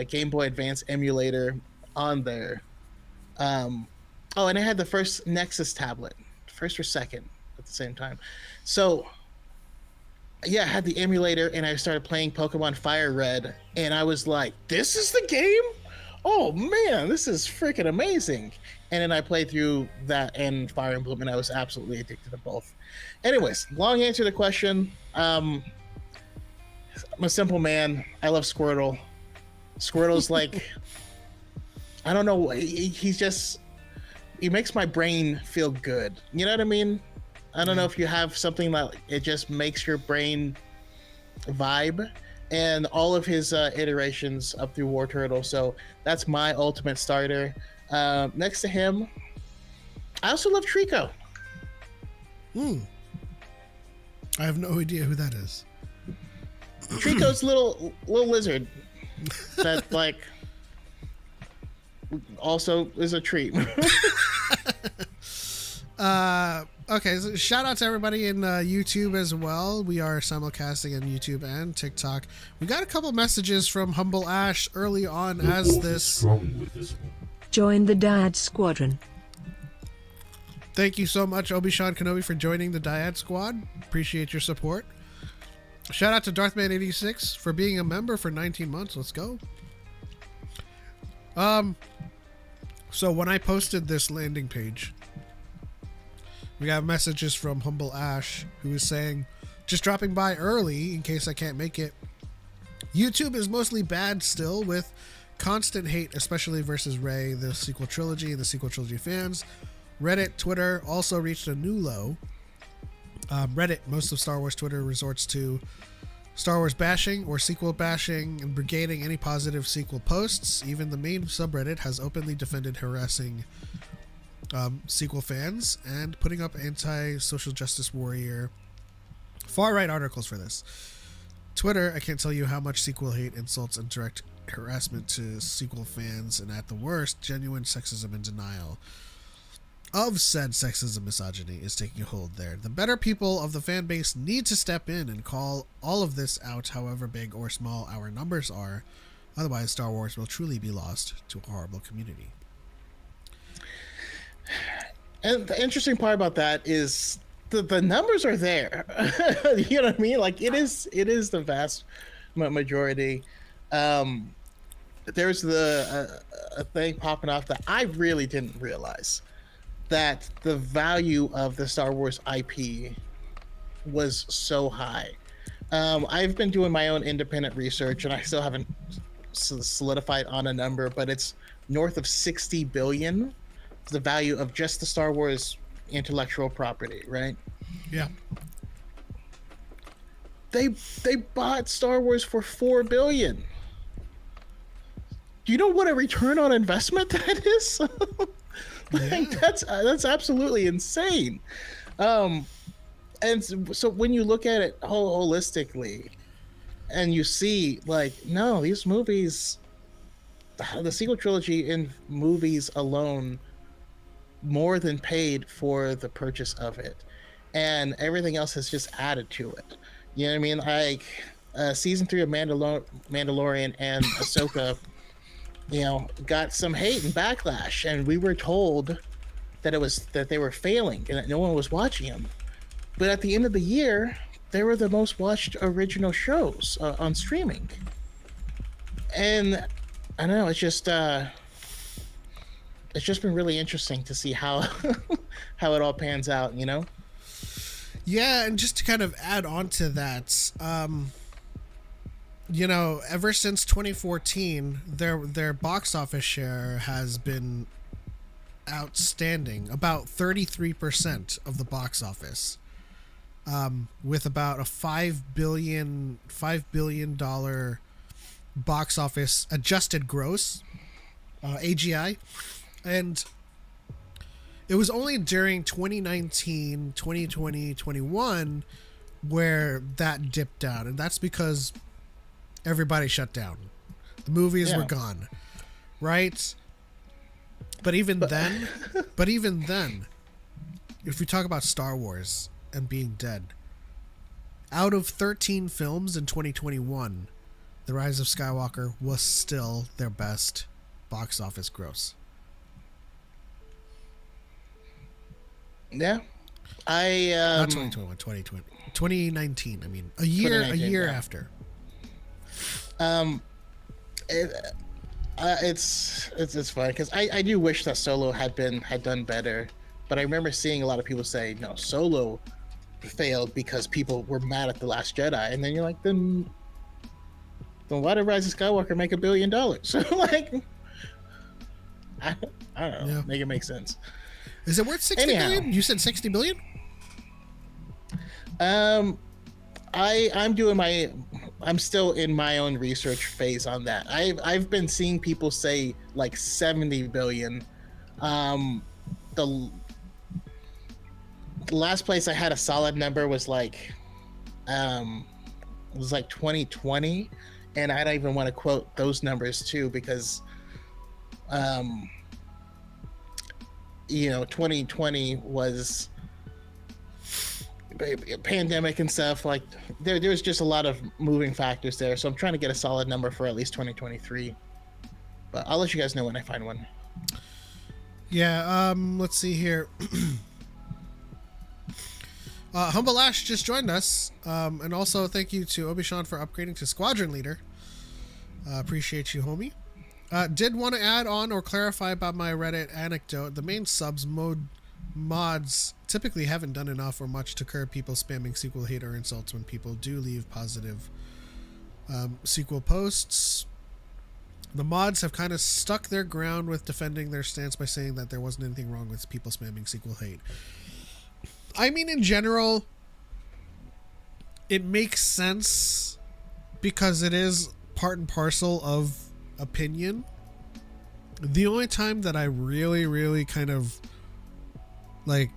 Game Boy Advance emulator on there. Oh, and I had the first Nexus tablet, first or second at the same time. So yeah, I had the emulator and I started playing Pokemon Fire Red, and I was like, "This is the game! Oh man, this is freaking amazing!" And then I played through that and Fire Emblem, and I was absolutely addicted to both. Anyways, long answer to the question. I'm a simple man. I love Squirtle. Squirtle's like, I don't know. He's just, he makes my brain feel good. You know what I mean? I don't know if you have something that it just makes your brain vibe, and all of his iterations up through War Turtle. So that's my ultimate starter. Next to him, I also love Trico. I have no idea who that is. Trico's little lizard that like also is a treat. Okay, so shout out to everybody in YouTube as well. We are simulcasting on YouTube and TikTok. We got a couple messages from Humble Ash early on as this. Join the Dyad Squadron. Thank you so much, Obi-Wan Kenobi, for joining the Dyad Squad. Appreciate your support. Shout out to Darthman86 for being a member for 19 months. Let's go. So when I posted this landing page, we got messages from Humble Ash, who is saying, just dropping by early in case I can't make it. YouTube is mostly bad still, with constant hate, especially versus Rey, the sequel trilogy, and the sequel trilogy fans. Reddit, Twitter also reached a new low. Reddit, most of Star Wars Twitter resorts to Star Wars bashing or sequel bashing and brigading any positive sequel posts. Even the main subreddit has openly defended harassing sequel fans and putting up anti-social justice warrior far-right articles for this. Twitter, I can't tell you how much sequel hate, insults, and direct harassment to sequel fans, and at the worst, genuine sexism and denial of said sexism misogyny is taking hold there. The better people of the fan base need to step in and call all of this out, however big or small our numbers are. Otherwise, Star Wars will truly be lost to a horrible community. And the interesting part about that is the numbers are there. You know what I mean? Like it is the vast majority. There's a thing popping off that I really didn't realize, that the value of the Star Wars IP was so high. I've been doing my own independent research, and I still haven't solidified on a number, but it's north of 60 billion. The value of just the Star Wars intellectual property, right? Yeah. They bought Star Wars for $4 billion. Do you know what a return on investment that is? Like, yeah. That's absolutely insane. And so when you look at it holistically, and you see, like, no, these movies, the sequel trilogy in movies alone, more than paid for the purchase of it, and everything else has just added to it. You know what I mean? Like season 3 of Mandalorian and Ahsoka, you know, got some hate and backlash, and we were told that they were failing and that no one was watching them. But at the end of the year, they were the most watched original shows on streaming. And I don't know, it's just been really interesting to see how how it all pans out, you know? Yeah, and just to kind of add on to that, you know, ever since 2014, their box office share has been outstanding, about 33% of the box office, with about a $5 billion box office adjusted gross, AGI. And it was only during 2019, 2020, 21 where that dipped down. And that's because everybody shut down. The movies were gone. Right? But even then, if we talk about Star Wars and being dead, out of 13 films in 2021, The Rise of Skywalker was still their best box office gross. Yeah. Not 2021, 2019. I mean, a year yeah. after. It's fun because I do wish that Solo had done better, but I remember seeing a lot of people say no, Solo failed because people were mad at The Last Jedi, and then you're like, then why did Rise of Skywalker make $1 billion? So like, I don't know, make it make sense. Is it worth 60 million? You said 60 billion? I'm still in my own research phase on that. I've been seeing people say like 70 billion. The last place I had a solid number was like 2020, and I don't even want to quote those numbers too because 2020 was pandemic and stuff. Like there's just a lot of moving factors there, so I'm trying to get a solid number for at least 2023, but I'll let you guys know when I find one. Let's see here. Humble Ash just joined us, and also thank you to Obi-Wan for upgrading to Squadron Leader. Appreciate you, homie. Did want to add on or clarify about my Reddit anecdote. The main subs mods typically haven't done enough or much to curb people spamming sequel hate or insults when people do leave positive sequel posts. The mods have kind of stuck their ground with defending their stance by saying that there wasn't anything wrong with people spamming sequel hate. I mean, in general, it makes sense because it is part and parcel of opinion. The only time that I really kind of like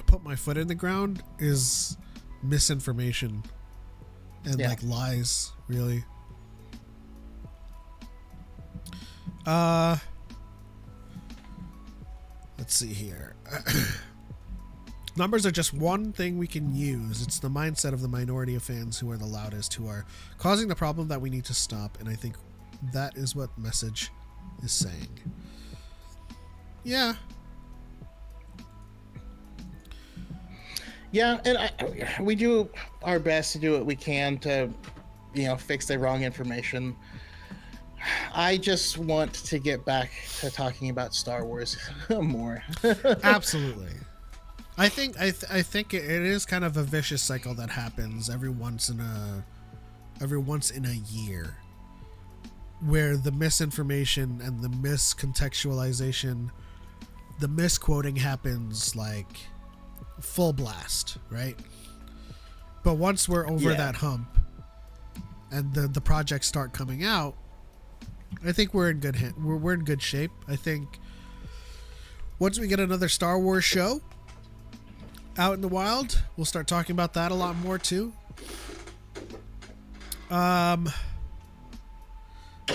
put my foot in the ground is misinformation and like lies, really. Let's see here. Numbers are just one thing we can use. It's the mindset of the minority of fans who are the loudest, who are causing the problem that we need to stop, and I think that is what message is saying. Yeah, and we do our best to do what we can to, fix the wrong information. I just want to get back to talking about Star Wars more. Absolutely. I think it is kind of a vicious cycle that happens every once in a year, where the misinformation and the miscontextualization, the misquoting happens like full blast, right? But once we're over that hump and the projects start coming out, I think we're in good we're in good shape. I think once we get another Star Wars show out in the wild, we'll start talking about that a lot more too.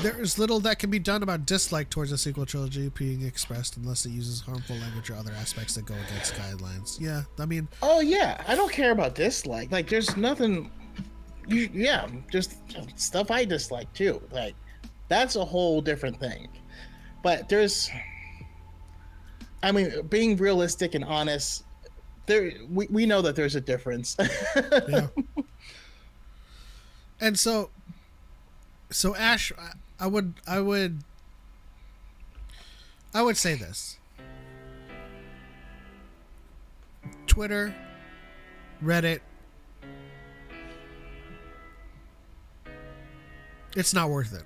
There's little that can be done about dislike towards a sequel trilogy being expressed unless it uses harmful language or other aspects that go against guidelines. Yeah, I mean... Oh, yeah. I don't care about dislike. Like, there's nothing... just stuff I dislike, too. Like, that's a whole different thing. But there's... I mean, being realistic and honest, we know that there's a difference. Yeah. And so Ash, I would say this. Twitter, Reddit, it's not worth it.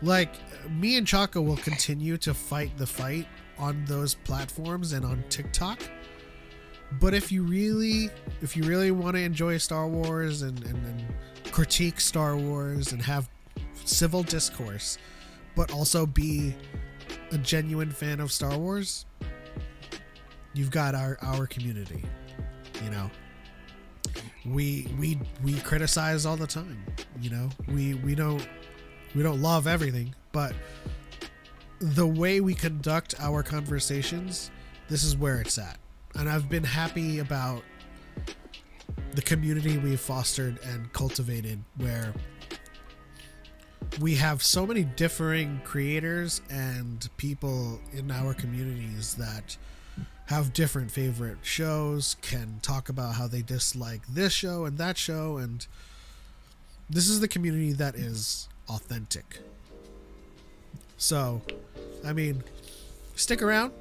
Like, me and Choco will continue to fight the fight on those platforms and on TikTok. But if you really want to enjoy Star Wars and critique Star Wars and have civil discourse, but also be a genuine fan of Star Wars, you've got our community. We criticize all the time. We don't love everything, but the way we conduct our conversations, this is where it's at. And I've been happy about the community we've fostered and cultivated, where we have so many differing creators and people in our communities that have different favorite shows, can talk about how they dislike this show and that show, and this is the community that is authentic. So, I mean, stick around.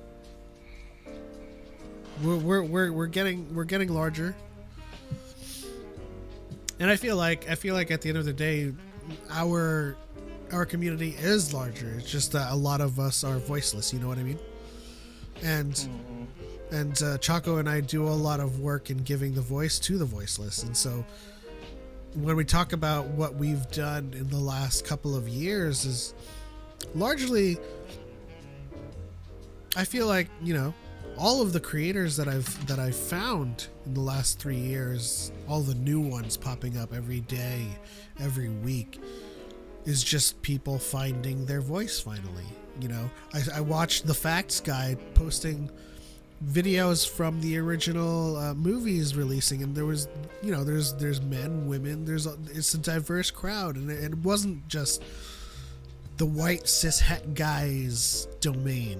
We're getting larger, and I feel like at the end of the day, our community is larger. It's just that a lot of us are voiceless. You know what I mean? And Choco and I do a lot of work in giving the voice to the voiceless, and so when we talk about what we've done in the last couple of years is largely, I feel like, you know, all of the creators that I've found in the last 3 years, all the new ones popping up every day, every week, is just people finding their voice finally. You know, I watched the Facts Guy posting videos from the original movies releasing, and there was, you know, there's men, women, it's a diverse crowd, and it wasn't just the white cis het guy's domain.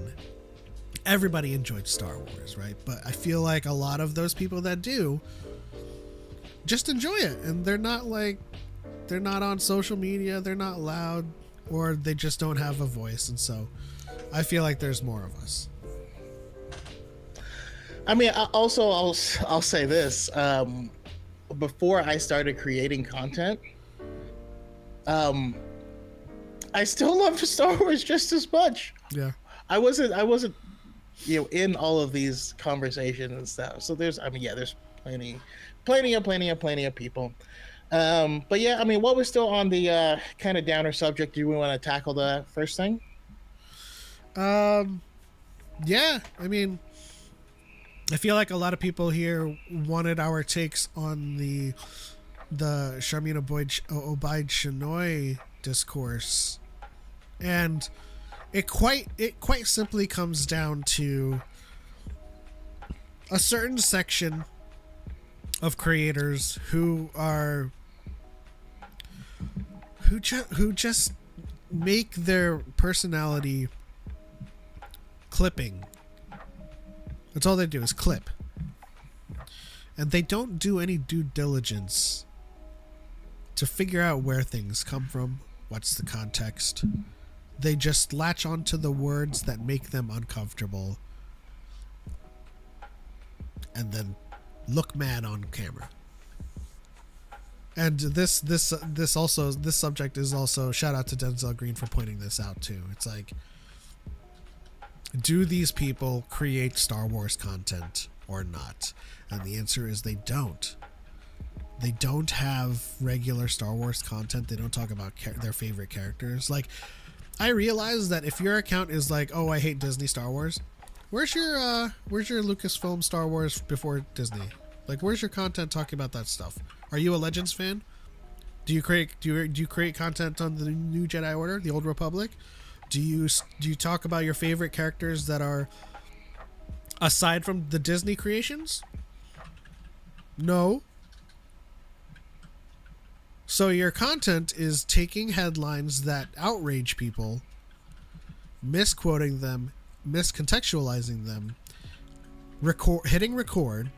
Everybody enjoyed Star Wars, right? But I feel like a lot of those people that do just enjoy it, and they're not on social media, they're not loud, or they just don't have a voice, and so I feel like there's more of us. I mean, I'll say this. Before I started creating content, I still loved Star Wars just as much. Yeah. I wasn't, you know, in all of these conversations and stuff. So there's plenty of people. But yeah, I mean, while we're still on the kind of downer subject, do we want to tackle the first thing? Yeah, I mean, I feel like a lot of people here wanted our takes on the Sharmina Obaid Chinoy discourse, and it quite simply comes down to a certain section of creators who just make their personality clipping. That's all they do is clip. And they don't do any due diligence to figure out where things come from, what's the context. They just latch onto the words that make them uncomfortable and then look mad on camera. And this subject is also, shout out to Denzel Green for pointing this out too. It's like, do these people create Star Wars content or not? And the answer is they don't. They don't have regular Star Wars content. They don't talk about their favorite characters. Like, I realize that if your account is like, oh, I hate Disney Star Wars, where's your Lucasfilm Star Wars before Disney? Like, where's your content talking about that stuff? Are you a Legends fan? Do you create content on the new Jedi Order, the Old Republic? Do you talk about your favorite characters that are aside from the Disney creations? No. So your content is taking headlines that outrage people, misquoting them, miscontextualizing them, hitting record.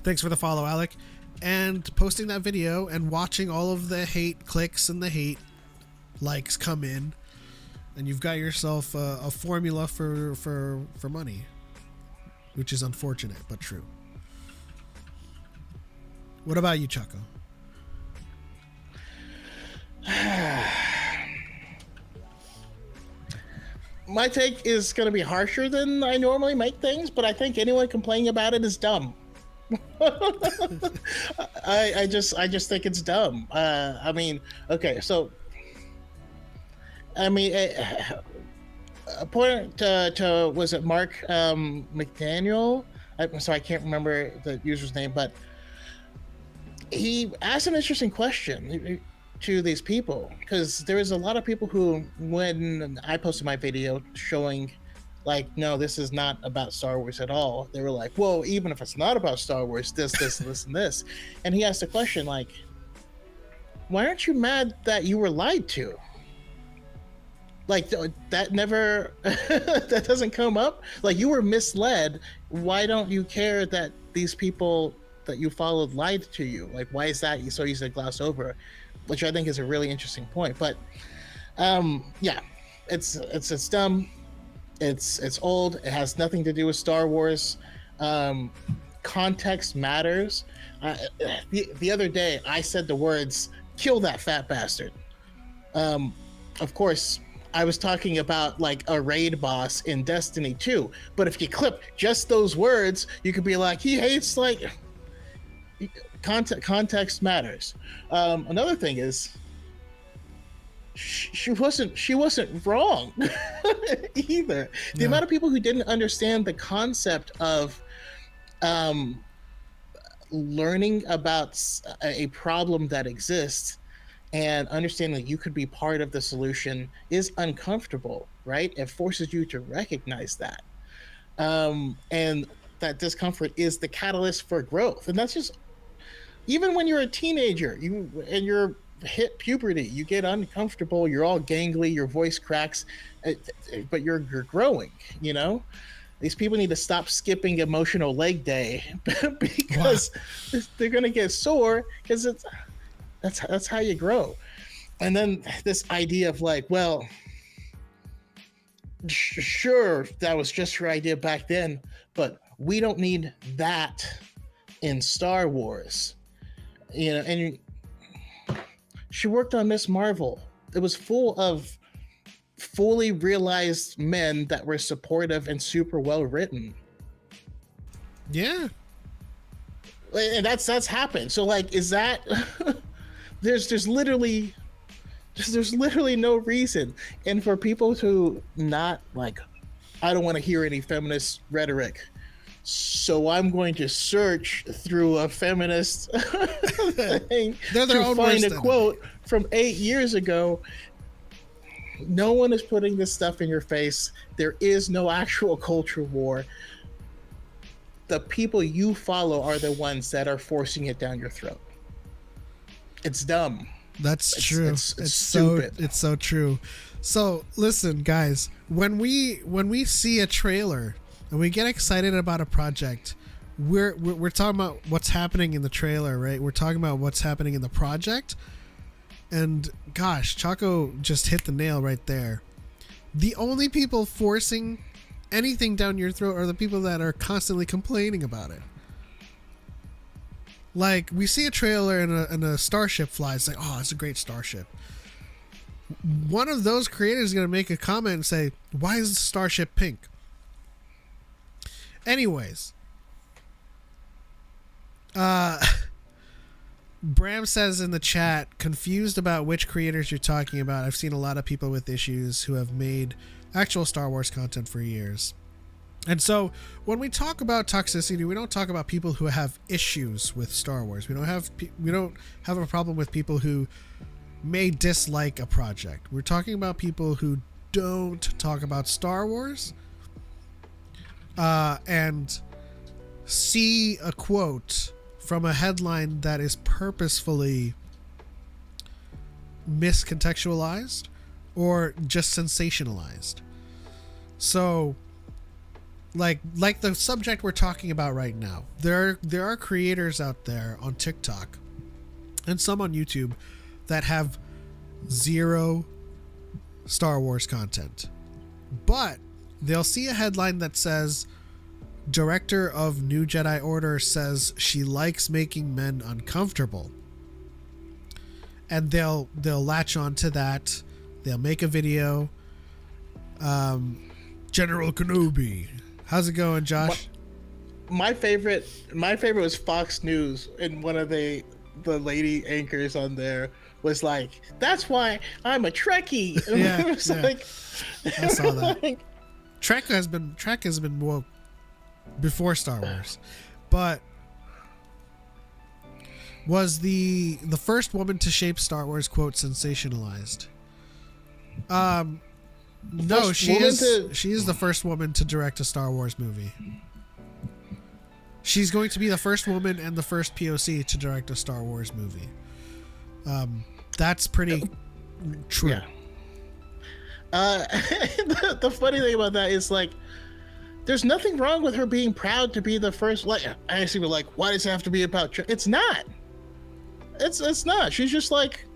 Thanks for the follow, Alec. And posting that video and watching all of the hate clicks and the hate likes come in. And you've got yourself a formula for money, which is unfortunate but true. What about you, Choco? My take is going to be harsher than I normally make things, but I think anyone complaining about it is dumb. I just think it's dumb. I mean, okay, so I mean, point to was it Mark McDaniel? I'm sorry, I can't remember the user's name, but he asked an interesting question to these people, because there was a lot of people who, when I posted my video showing like, no, this is not about Star Wars at all, they were like, whoa, even if it's not about Star Wars, this and this. And he asked the question like, why aren't you mad that you were lied to? Like that never that doesn't come up. Like you were misled. Why don't you care that these people that you followed lied to you? Like why is that so easy to gloss over? Which I think is a really interesting point. But yeah, it's dumb. It's old. It has nothing to do with Star Wars. Context matters. The other day I said the words "kill that fat bastard." Of course, I was talking about like a raid boss in Destiny 2. But if you clip just those words, you could be like, he hates like context matters. Another thing is she wasn't wrong either. The amount of people who didn't understand the concept of learning about a problem that exists and understanding that you could be part of the solution is uncomfortable, right? It forces you to recognize that. And that discomfort is the catalyst for growth. And that's just, even when you're a teenager, you're hit puberty, you get uncomfortable, you're all gangly, your voice cracks, but you're growing, you know? These people need to stop skipping emotional leg day because they're going to get sore because that's how you grow. And then this idea of like, well, sure, that was just your idea back then, but we don't need that in Star Wars. You know, and she worked on Miss Marvel. It was full of fully realized men that were supportive and super well written. Yeah. And that's happened. So like, is that there's literally no reason. And for people to not like, I don't want to hear any feminist rhetoric, so I'm going to search through a feminist thing to find a quote from 8 years ago. No one is putting this stuff in your face. There is no actual culture war. The people you follow are the ones that are forcing it down your throat. It's dumb. That's true. It's stupid. It's so true. So listen, guys, when we see a trailer and we get excited about a project, we're talking about what's happening in the trailer, right? We're talking about what's happening in the project. And gosh, Choco just hit the nail right there. The only people forcing anything down your throat are the people that are constantly complaining about it. Like, we see a trailer and a starship flies, like, oh, it's a great starship. One of those creators is going to make a comment and say, why is the starship pink? Anyways. Bram says in the chat, confused about which creators you're talking about. I've seen a lot of people with issues who have made actual Star Wars content for years. And so when we talk about toxicity, we don't talk about people who have issues with Star Wars. We don't have a problem with people who may dislike a project. We're talking about people who don't talk about Star Wars and see a quote from a headline that is purposefully miscontextualized or just sensationalized. So like the subject we're talking about right now, there are creators out there on TikTok and some on YouTube that have zero Star Wars content, but they'll see a headline that says director of New Jedi Order says she likes making men uncomfortable, and they'll latch on to that. They'll make a video. General Kenobi, how's it going, Josh? My favorite was Fox News, and one of the lady anchors on there was like, "That's why I'm a Trekkie." And yeah, it was like, I saw that. Like, Trek has been woke before Star Wars, but was the first woman to shape Star Wars, quote, sensationalized. No, she is the first woman to direct a Star Wars movie. She's going to be the first woman and the first POC to direct a Star Wars movie. That's pretty true. Yeah. The funny thing about that is like, there's nothing wrong with her being proud to be the first. Like, I see, like, why does it have to be about? It's not. It's not. She's just like,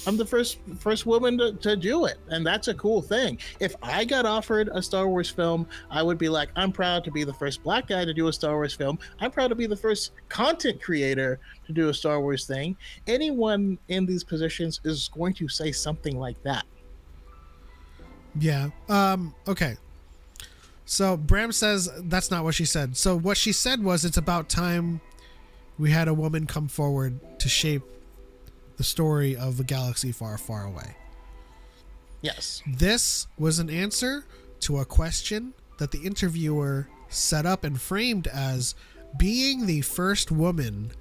I'm the first woman to do it, and that's a cool thing. If I got offered a Star Wars film, I would be like, I'm proud to be the first Black guy to do a Star Wars film. I'm proud to be the first content creator to do a Star Wars thing. Anyone in these positions is going to say something like that. Yeah. Okay. So Bram says that's not what she said. So what she said was, it's about time we had a woman come forward to shape the story of a galaxy far, far away. Yes. This was an answer to a question that the interviewer set up and framed as being the first woman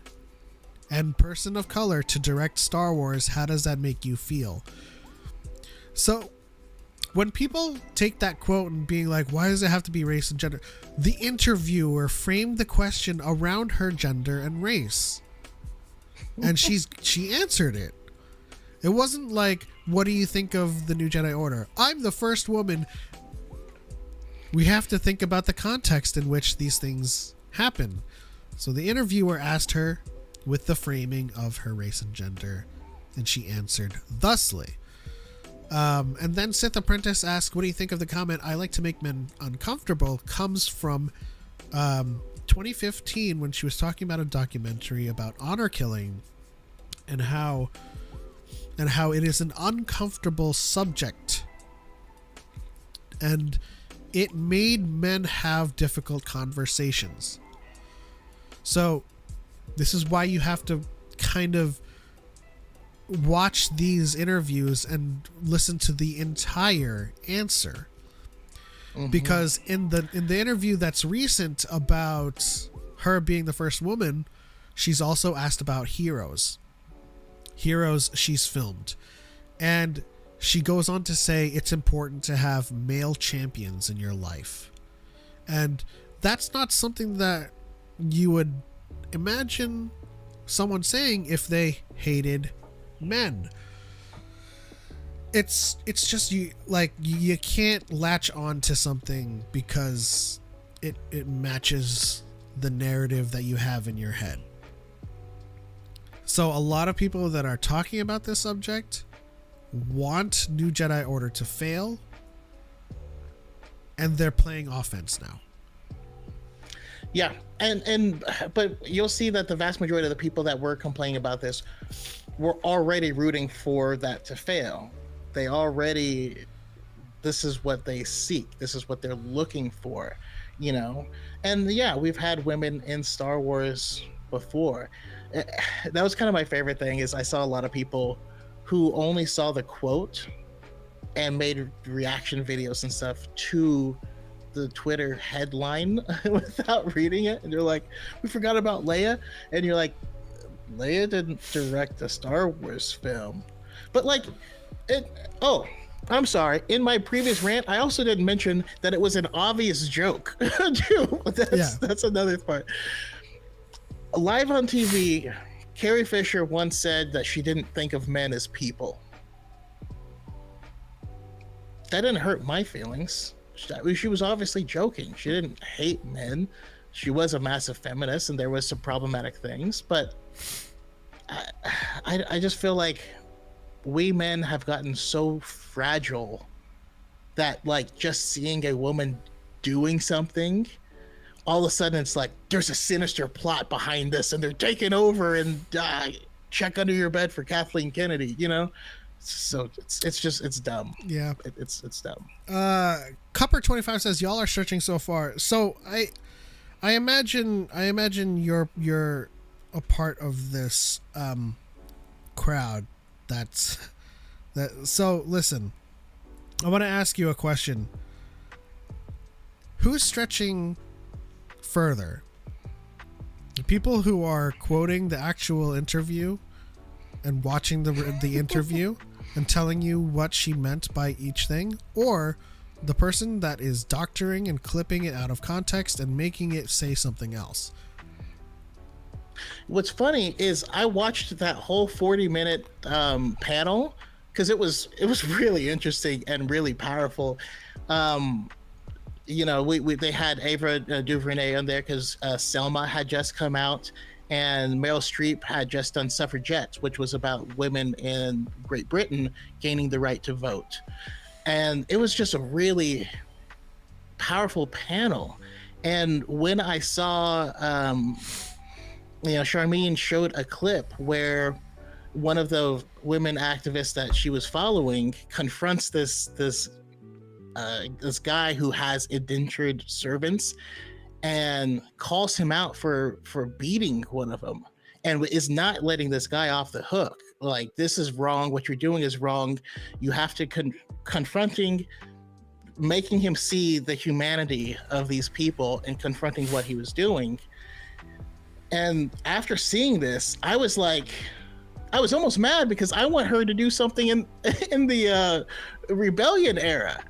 and person of color to direct Star Wars. How does that make you feel? So when people take that quote and being like, why does it have to be race and gender? The interviewer framed the question around her gender and race. And she answered it. It wasn't like, what do you think of the New Jedi Order? I'm the first woman. We have to think about the context in which these things happen. So the interviewer asked her with the framing of her race and gender, and she answered thusly. And then Sith Apprentice asked, what do you think of the comment, I like to make men uncomfortable, comes from 2015 when she was talking about a documentary about honor killing and how it is an uncomfortable subject. And it made men have difficult conversations. So this is why you have to kind of watch these interviews and listen to the entire answer. Mm-hmm. Because in the interview that's recent about her being the first woman, she's also asked about heroes she's filmed, and she goes on to say it's important to have male champions in your life, and that's not something that you would imagine someone saying if they hated men. It's just you can't latch on to something because it matches the narrative that you have in your head. So a lot of people that are talking about this subject want New Jedi Order to fail, and they're playing offense now. Yeah, but you'll see that the vast majority of the people that were complaining about this were already rooting for that to fail. This is what they seek. This is what they're looking for, you know? And yeah, we've had women in Star Wars before. That was kind of my favorite thing, is I saw a lot of people who only saw the quote and made reaction videos and stuff to the Twitter headline without reading it. And they're like, we forgot about Leia. And you're like, Leia didn't direct a Star Wars film. But like, I'm sorry. In my previous rant, I also didn't mention that it was an obvious joke too. That's another part. Live on TV, Carrie Fisher once said that she didn't think of men as people. That didn't hurt my feelings. She was obviously joking. She didn't hate men. She was a massive feminist, and there was some problematic things, but I just feel like we men have gotten so fragile that like just seeing a woman doing something, all of a sudden it's like there's a sinister plot behind this and they're taking over, and check under your bed for Kathleen Kennedy, you know? So it's dumb. Yeah, it's dumb. Cupper25 says y'all are stretching so far. So I imagine you're a part of this crowd so listen, I want to ask you a question. Who's stretching further? The people who are quoting the actual interview and watching the interview and telling you what she meant by each thing, or the person that is doctoring and clipping it out of context and making it say something else? What's funny is I watched that whole 40-minute panel because it was really interesting and really powerful. Um, we they had Ava DuVernay on there because Selma had just come out, and Meryl Streep had just done Suffragettes, which was about women in Great Britain gaining the right to vote, and it was just a really powerful panel. And when I saw, Charmaine showed a clip where one of the women activists that she was following confronts this guy who has indentured servants and calls him out for beating one of them, and is not letting this guy off the hook. Like, this is wrong. What you're doing is wrong. You have to confronting, making him see the humanity of these people and confronting what he was doing. And after seeing this, I was almost mad because I want her to do something in the rebellion era.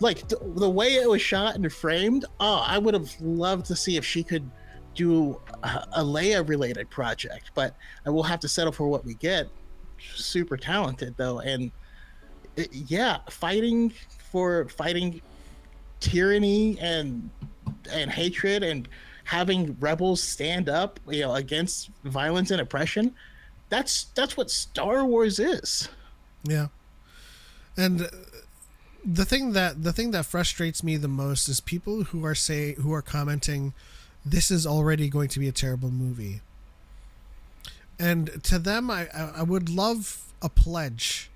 Like the way it was shot and framed, I would have loved to see if she could do a Leia related project, but I will have to settle for what we get. Super talented though, and fighting tyranny and hatred, and having rebels stand up, against violence and oppression. That's what Star Wars is. Yeah, and the thing that frustrates me the most is people who are commenting, this is already going to be a terrible movie. And to them, I would love a pledge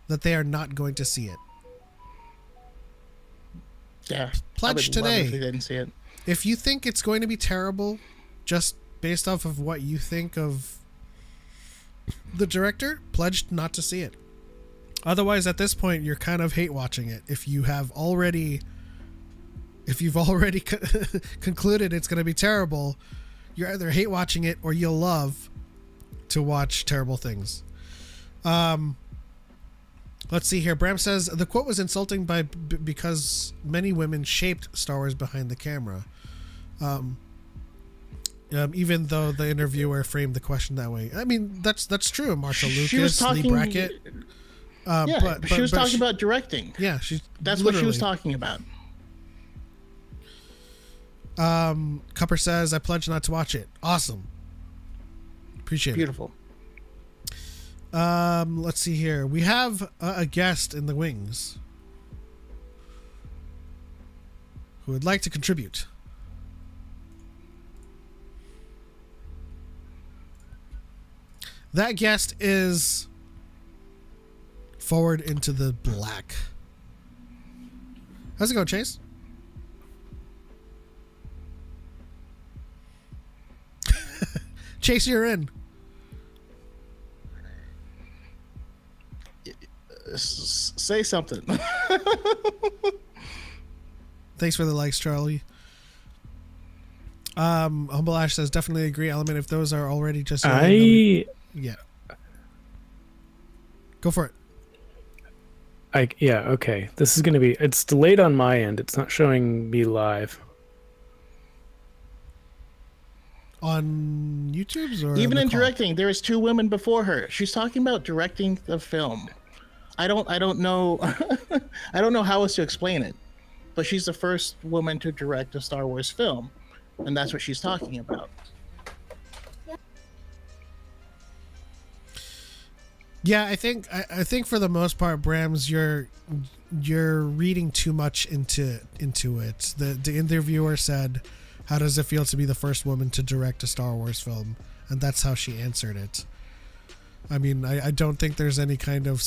that they are not going to see it. Yeah, Pledge today. If they didn't see it. If you think it's going to be terrible, just based off of what you think of the director, pledge not to see it. Otherwise, at this point, you're kind of hate watching it. If you've already concluded it's going to be terrible, you're either hate watching it or you'll love to watch terrible things. Let's see here. Bram says the quote was insulting because many women shaped Star Wars behind the camera. Even though the interviewer framed the question that way. I mean, that's true. Marsha Lucas, Lee Brackett. But she was talking about directing. Yeah, that's what she was talking about. Cupper says, I pledge not to watch it. Awesome. Appreciate Beautiful. it. Let's see here. We have a guest in the wings who would like to contribute. That guest is Forward into the Black. How's it going, Chase? Chase, you're in. Say something. Thanks for the likes, Charlie. Humble Ash says definitely agree. Element, if those are already just yeah. Go for it. Okay. This is going to be... It's delayed on my end. It's not showing me live. On YouTube's or even in directing, there is 2 women before her. She's talking about directing the film. I don't know I don't know how else to explain it. But she's the first woman to direct a Star Wars film, and that's what she's talking about. Yeah, I think for the most part, Brams, you're reading too much into it. The interviewer said, "How does it feel to be the first woman to direct a Star Wars film?" And that's how she answered it. I mean, I don't think there's any kind of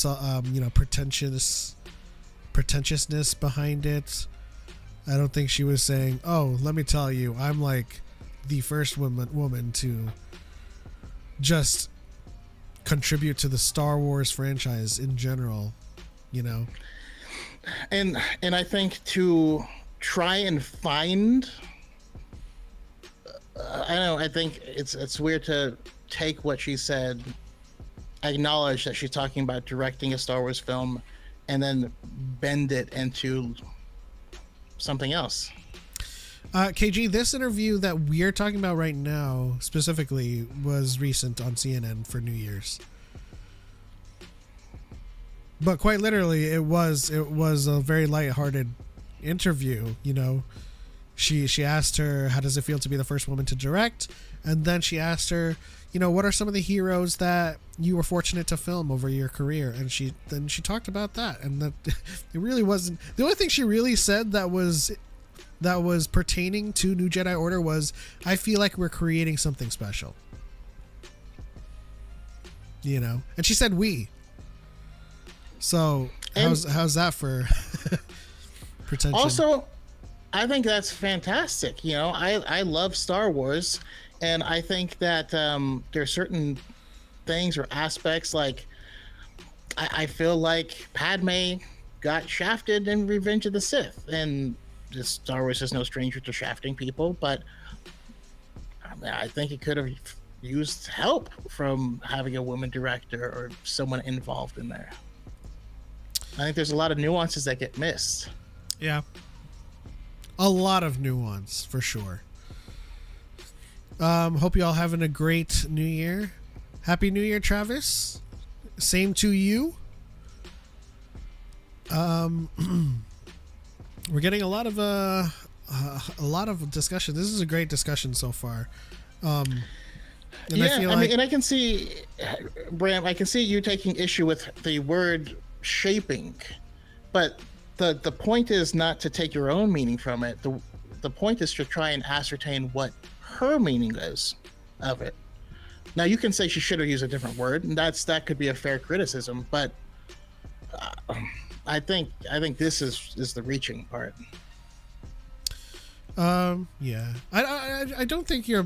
pretentiousness behind it. I don't think she was saying, "Oh, let me tell you, I'm like the first woman to just contribute to the Star Wars franchise in general," And I think to try and find, I think it's weird to take what she said, acknowledge that she's talking about directing a Star Wars film, and then bend it into something else. KG, this interview that we're talking about right now specifically was recent on CNN for New Year's. But quite literally, it was a very lighthearted interview. You know, she asked her, how does it feel to be the first woman to direct? And then she asked her, you know, what are some of the heroes that you were fortunate to film over your career? And she talked about that. And that it really wasn't, the only thing she really said that was pertaining to New Jedi Order was, I feel like we're creating something special. You know, and she said we. So how's that for pretension? Also, I think that's fantastic. You know, I love Star Wars, and I think that there are certain things or aspects, like I feel like Padme got shafted in Revenge of the Sith, and Star Wars is no stranger to shafting people, but I think it could have used help from having a woman director or someone involved in there. I think there's a lot of nuances that get missed. Yeah. A lot of nuance, for sure. Hope you all having a great New Year. Happy New Year, Travis. Same to you. We're getting a lot of discussion. This is a great discussion so far. And I can see, Bram, I can see you taking issue with the word shaping, but the point is not to take your own meaning from it. The point is to try and ascertain what her meaning is of it. Now, you can say she should have used a different word, and that could be a fair criticism, but I think this is the reaching part. Yeah. I don't think you're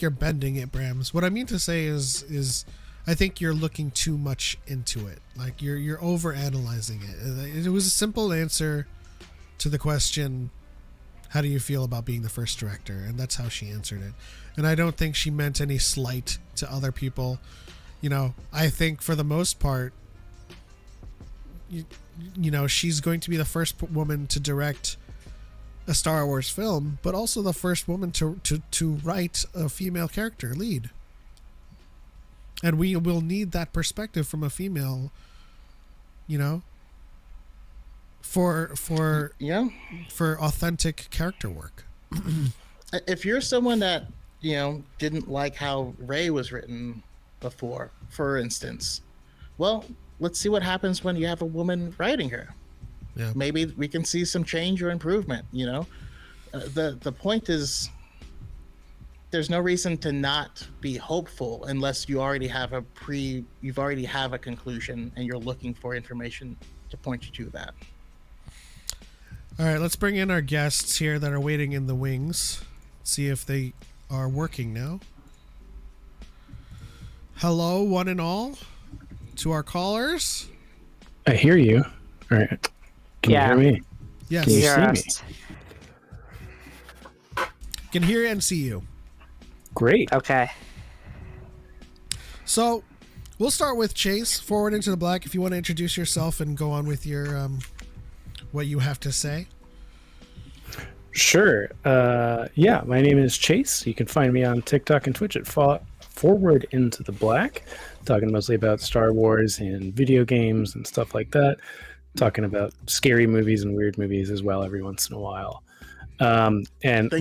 bending it, Brams. What I mean to say is I think you're looking too much into it. Like you're over analyzing it. It was a simple answer to the question, how do you feel about being the first director? And that's how she answered it. And I don't think she meant any slight to other people. You know, I think for the most part, you know, she's going to be the first woman to direct a Star Wars film, but also the first woman to write a female character lead. And we will need that perspective from a female, you know, for authentic character work. If you're someone that, you know, didn't like how Rey was written before, for instance, well, let's see what happens when you have a woman writing her. Yeah. Maybe we can see some change or improvement. You know, the point is, there's no reason to not be hopeful unless you already have a conclusion and you're looking for information to point you to that. All right, let's bring in our guests here that are waiting in the wings. See if they are working now. Hello, one and all, to our callers. I hear you. All right. Can you hear me? Yes. Can you hear see us? me? Can hear and see you. Great. Okay. So, we'll start with Chase. Forward into the black. If you want to introduce yourself and go on with your what you have to say. Sure. Yeah, my name is Chase. You can find me on TikTok and Twitch at Forward into the Black, talking mostly about Star Wars and video games and stuff like that. Talking about scary movies and weird movies as well every once in a while. And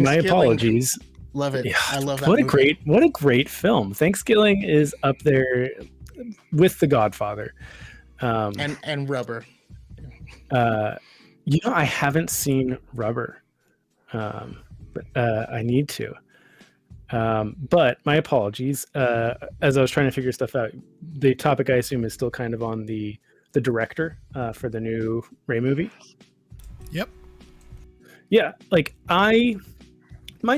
my apologies. Love it. Yeah, I love that. What a great film. Thanksgiving is up there with The Godfather. And Rubber. You know, I haven't seen Rubber. But I need to. But my apologies. As I was trying to figure stuff out, the topic I assume is still kind of on the director for the new Rey movie. Yep. Yeah, like my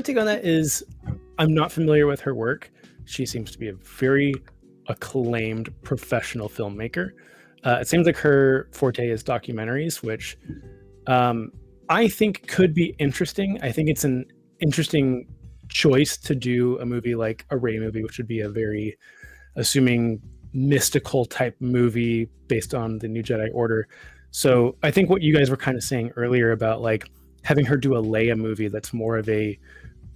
take on that is I'm not familiar with her work. She seems to be a very acclaimed professional filmmaker. It seems like her forte is documentaries, which I think could be interesting. I think it's an interesting choice to do a movie like a Rey movie, which would be a very assuming mystical type movie based on the New Jedi Order. So I think what you guys were kind of saying earlier about like having her do a Leia movie that's more of a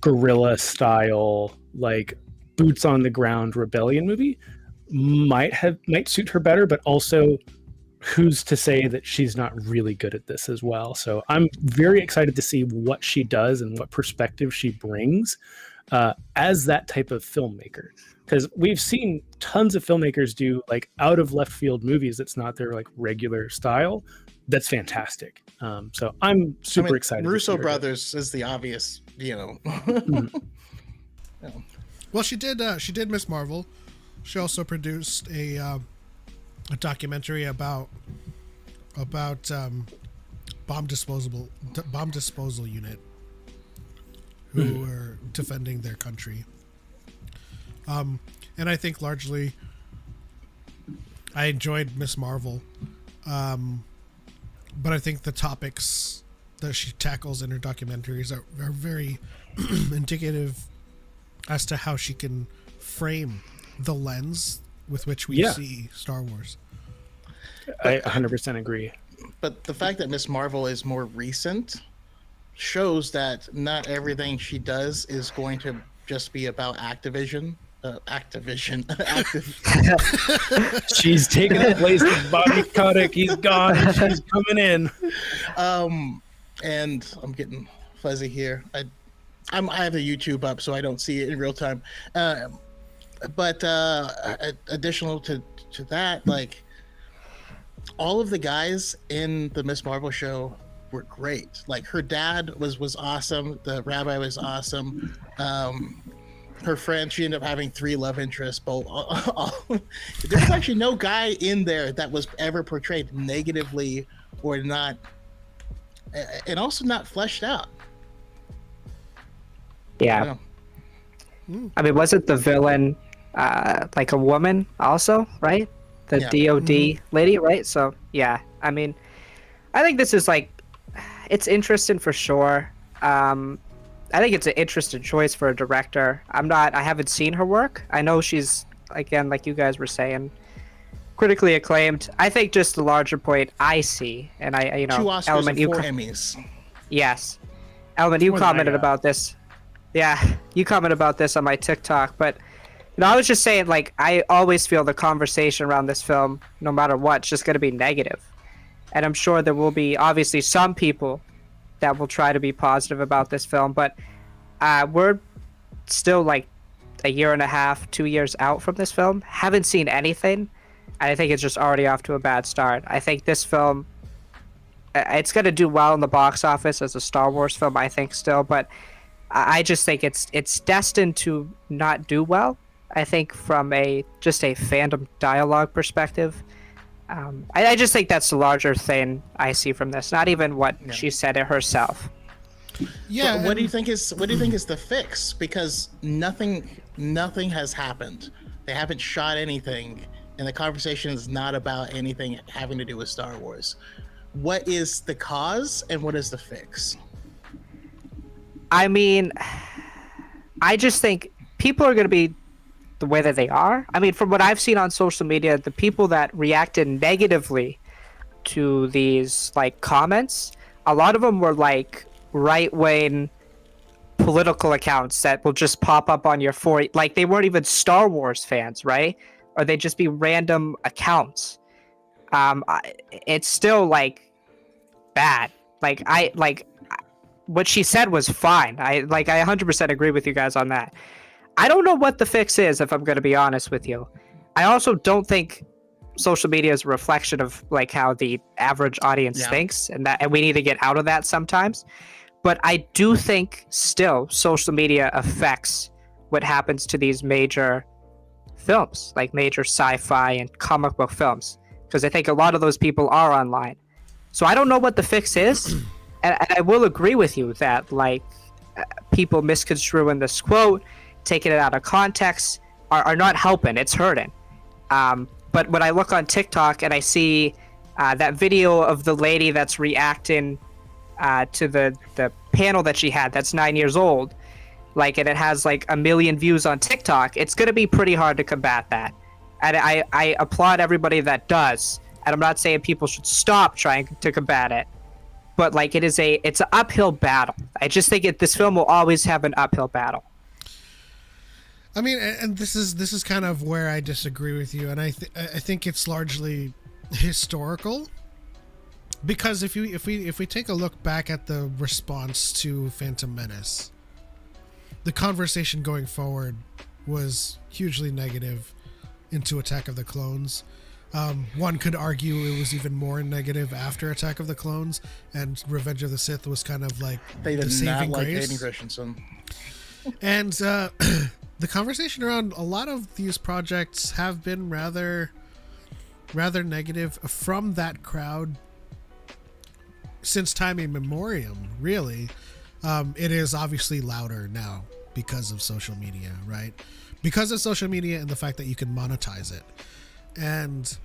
guerrilla style, like boots on the ground rebellion movie might suit her better, but also who's to say that she's not really good at this as well. So I'm very excited to see what she does and what perspective she brings as that type of filmmaker, because we've seen tons of filmmakers do like out of left field movies that's not their like regular style. That's fantastic. So I'm super excited. Russo brothers is the obvious, Mm-hmm. Well, she did Miss Marvel. She also produced a documentary about bomb disposal unit who were defending their country. And I think largely I enjoyed Miss Marvel, but I think the topics that she tackles in her documentaries are very indicative as to how she can frame the lens with which we see Star Wars. I 100% agree. But the fact that Miss Marvel is more recent shows that not everything she does is going to just be about Activision. She's taking the place of Bobby Kotick. He's gone. And she's coming in. And I'm getting fuzzy here. I have the YouTube up, so I don't see it in real time. But additional to that, like all of the guys in the Miss Marvel show were great. Like her dad was awesome. The rabbi was awesome. Her friend, she ended up having 3 love interests. Both. There's actually no guy in there that was ever portrayed negatively or not, and also not fleshed out. Yeah. I mean, wasn't the villain like a woman also, right? The DOD lady, right? So, yeah. I mean, I think this is like, it's interesting for sure. I think it's an interesting choice for a director. I haven't seen her work. I know she's, again, like you guys were saying, critically acclaimed. I think just the larger point I see, and 2 Oscars Element, and 4 Emmys. Yes. Element, you commented about this. Yeah, you commented about this on my TikTok, but I was just saying, like, I always feel the conversation around this film, no matter what, it's just going to be negative. And I'm sure there will be, obviously, some people that will try to be positive about this film, but we're still, like, a year and a half, 2 years out from this film. Haven't seen anything, and I think it's just already off to a bad start. I think this film, it's going to do well in the box office as a Star Wars film, I think, still, but I just think it's destined to not do well. I think from just a fandom dialogue perspective, I just think that's the larger thing I see from this. Not even what she said it herself. Yeah. What do you think is the fix? Because nothing has happened. They haven't shot anything, and the conversation is not about anything having to do with Star Wars. What is the cause, and what is the fix? I mean, I just think people are going to be the way that they are. I mean, from what I've seen on social media, the people that reacted negatively to these like comments, a lot of them were like right-wing political accounts that will just pop up on your like they weren't even Star Wars fans, right? Or they'd just be random accounts. It's still like bad. What she said was fine. I 100% agree with you guys on that. I don't know what the fix is, if I'm going to be honest with you. I also don't think social media is a reflection of like how the average audience thinks, and we need to get out of that sometimes. But I do think still social media affects what happens to these major films, like major sci-fi and comic book films, because I think a lot of those people are online. So I don't know what the fix is. And I will agree with you that like people misconstruing this quote, taking it out of context, are not helping. It's hurting. But when I look on TikTok and I see that video of the lady that's reacting to the panel that she had, that's 9 years old, like, and it has like 1 million views on TikTok, it's going to be pretty hard to combat that. And I applaud everybody that does. And I'm not saying people should stop trying to combat it. but like it's an uphill battle. I just think this film will always have an uphill battle. I mean, and this is kind of where I disagree with you, and I think it's largely historical, because if we take a look back at the response to Phantom Menace, the conversation going forward was hugely negative into Attack of the Clones. One could argue it was even more negative after Attack of the Clones, and Revenge of the Sith was kind of like They the did not saving like grace. Hayden Christensen. And the conversation around a lot of these projects have been rather negative from that crowd since time immemorial, really. It is obviously louder now because of social media, right? Because of social media and the fact that you can monetize it. And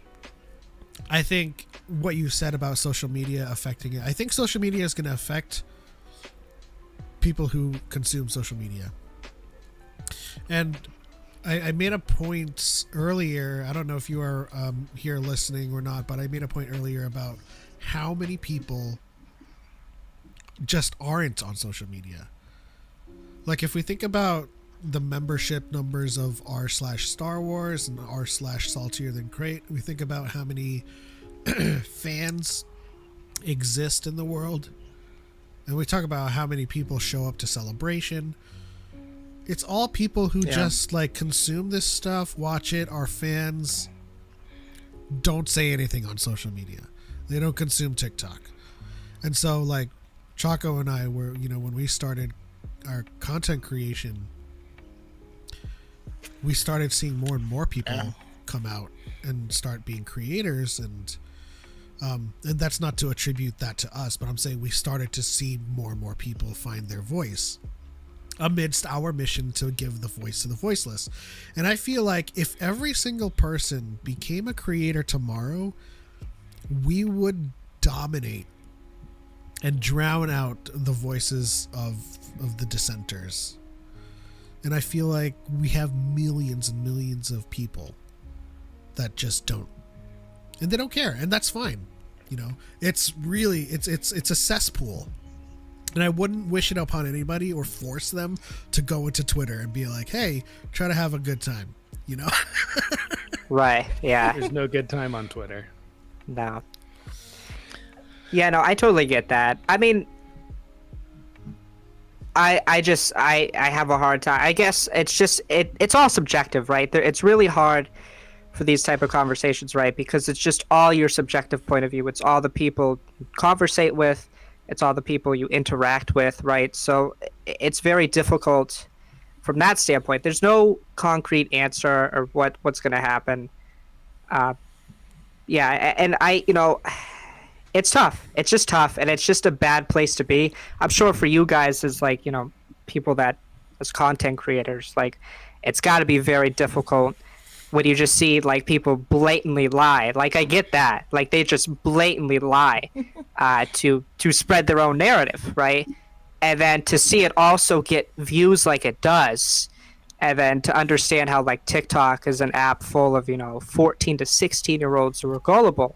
I think what you said about social media affecting it, I think social media is going to affect people who consume social media. And I made a point earlier, I don't know if you are here listening or not, but I made a point earlier about how many people just aren't on social media. Like, if we think about the membership numbers of r/Star Wars and r/Saltier Than Crate, we think about how many fans exist in the world, and we talk about how many people show up to Celebration. It's all people who just like consume this stuff, watch it, are fans, don't say anything on social media. They don't consume TikTok. And so like Choco and I were, when we started our content creation, we started seeing more and more people come out and start being creators, and that's not to attribute that to us, but I'm saying we started to see more and more people find their voice amidst our mission to give the voice to the voiceless. And I feel like if every single person became a creator tomorrow, we would dominate and drown out the voices of the dissenters. And I feel like we have millions and millions of people that just don't, and they don't care, and that's fine. It's really it's a cesspool, and I wouldn't wish it upon anybody or force them to go into Twitter and be like, hey, try to have a good time. Right. Yeah. There's no good time on Twitter. No. Yeah, no, I totally get that. I mean, I have a hard time. I guess it's just it's all subjective, right? It's really hard for these type of conversations, right? Because it's just all your subjective point of view. It's all the people you conversate with. It's all the people you interact with, right? So it's very difficult from that standpoint. There's no concrete answer or what's going to happen. Yeah, and it's tough. It's just tough, and it's just a bad place to be. I'm sure for you guys as like, people that as content creators, like it's got to be very difficult when you just see like people blatantly lie. Like I get that. Like they just blatantly lie to spread their own narrative, right? And then to see it also get views like it does, and then to understand how like TikTok is an app full of 14 to 16-year-olds who are gullible.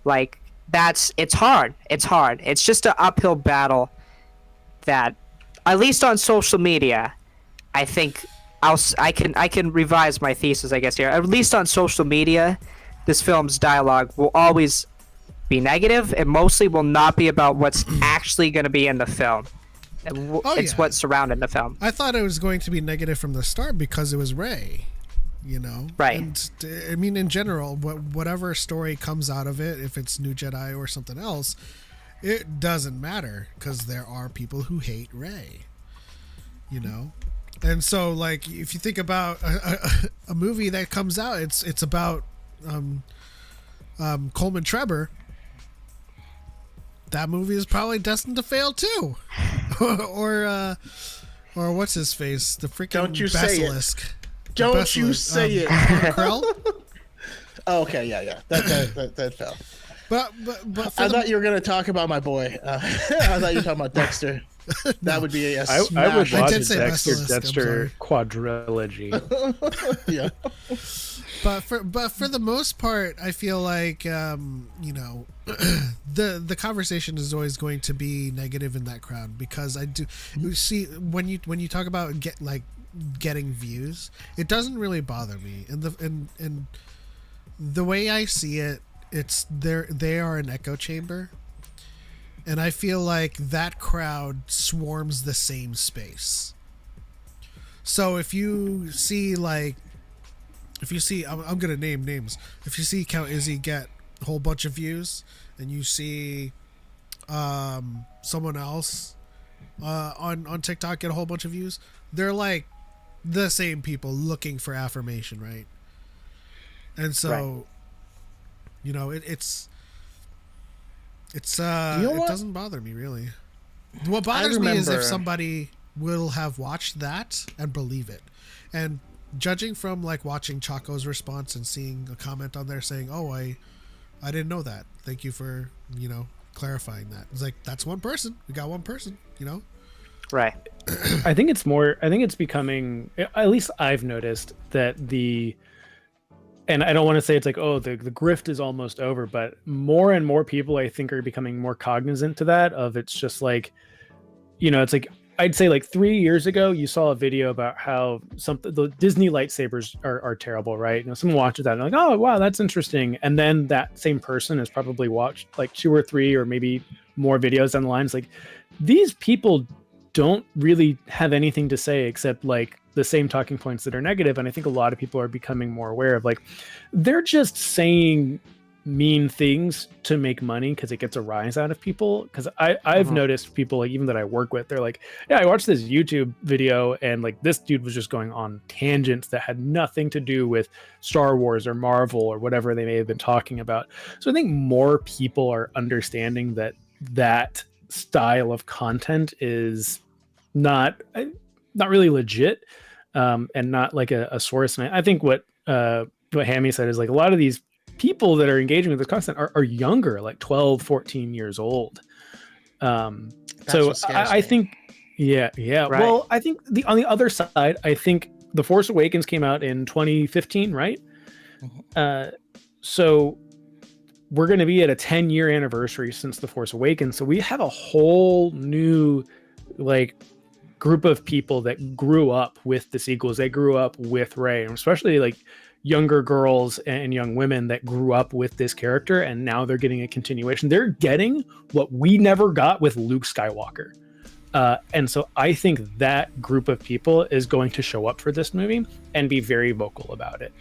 Like it's hard. It's just an uphill battle that, at least on social media, I think I can revise my thesis, I guess, here. At least on social media, this film's dialogue will always be negative. It mostly will not be about what's actually going to be in the film. It's what's surrounding the film. I thought it was going to be negative from the start because it was Rey. Right. And I mean, in general, whatever story comes out of it, if it's New Jedi or something else, it doesn't matter because there are people who hate Rey. And so like if you think about a movie that comes out, it's about Coleman Trebor. That movie is probably destined to fail too. or what's his face, the freaking Don't you basilisk. Say it. Don't you say it. Krell? Oh, okay, yeah. That fell. But I thought you were gonna talk about my boy. I thought you were talking about Dexter. That would be a I smash. would watch a did say Dexter Basilisk, I'm sorry. quadrilogy. Yeah. But for the most part, I feel like the conversation is always going to be negative in that crowd, because I do see when you talk about getting views, it doesn't really bother me. And the way I see it, they are an echo chamber, and I feel like that crowd swarms the same space. So if you see I'm gonna name names. If you see Count Izzy get a whole bunch of views, and you see someone else on TikTok get a whole bunch of views, they're like the same people looking for affirmation, right? And so, it's it doesn't bother me really. What bothers me is if somebody will have watched that and believe it, and judging from watching Choco's response and seeing a comment on there saying, "Oh, I didn't know that. Thank you for clarifying that." It's like, that's one person. We got one person. Right. I think it's becoming, at least I've noticed that and I don't want to say it's like, oh, the grift is almost over, but more and more people I think are becoming more cognizant to that, of it's just like, it's like, I'd say 3 years ago, you saw a video about how the Disney lightsabers are terrible, right? Someone watches that and they're like, oh, wow, that's interesting. And then that same person has probably watched 2 or 3 or maybe more videos down the line. It's like, these people don't really have anything to say except the same talking points that are negative. And I think a lot of people are becoming more aware of they're just saying mean things to make money because it gets a rise out of people. Because I've noticed people even that I work with, they're like, yeah, I watched this YouTube video and this dude was just going on tangents that had nothing to do with Star Wars or Marvel or whatever they may have been talking about. So I think more people are understanding that style of content is not really legit, and not a source. And I think what Hammy said is a lot of these people that are engaging with this content are younger, 12, 14 years old. So I think, yeah. Right. Well, I think on the other side, I think The Force Awakens came out in 2015, right? Mm-hmm. So we're going to be at a 10-year anniversary since The Force Awakens. So we have a whole new group of people that grew up with the sequels. They grew up with Rey, and especially younger girls and young women that grew up with this character, and now they're getting a continuation. They're getting what we never got with Luke Skywalker. And so I think that group of people is going to show up for this movie and be very vocal about it.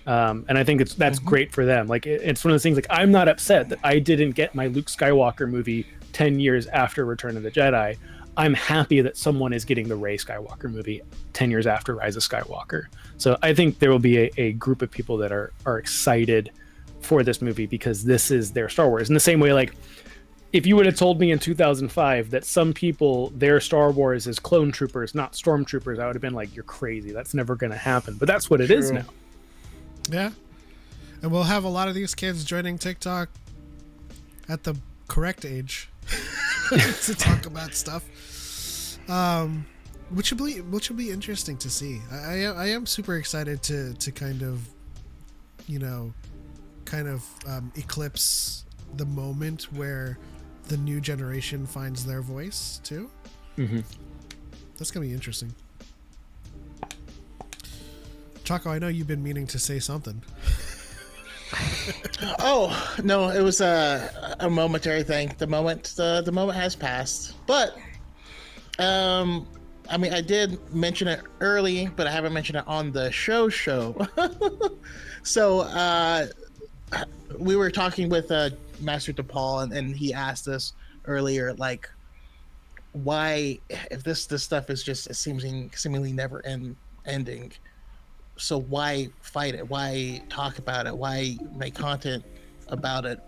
And I think that's great for them. It's one of those things, I'm not upset that I didn't get my Luke Skywalker movie 10 years after Return of the Jedi. I'm happy that someone is getting the Rey Skywalker movie 10 years after Rise of Skywalker. So I think there will be a group of people that are excited for this movie because this is their Star Wars. In the same way, if you would have told me in 2005 that some people, their Star Wars is clone troopers, not stormtroopers, I would have been like, you're crazy. That's never going to happen. But that's what it is now. Yeah. And we'll have a lot of these kids joining TikTok at the correct age to talk about stuff. Which will be interesting to see. I am super excited to kind of eclipse the moment where the new generation finds their voice too. Mm-hmm. That's gonna be interesting. Choco, I know you've been meaning to say something. Oh no, it was a momentary thing. The moment has passed, but I mean, I did mention it early, but I haven't mentioned it on the show. So we were talking with Master DePaul, and he asked us earlier, why, if this stuff is just seemingly never ending, so why fight it? Why talk about it? Why make content about it?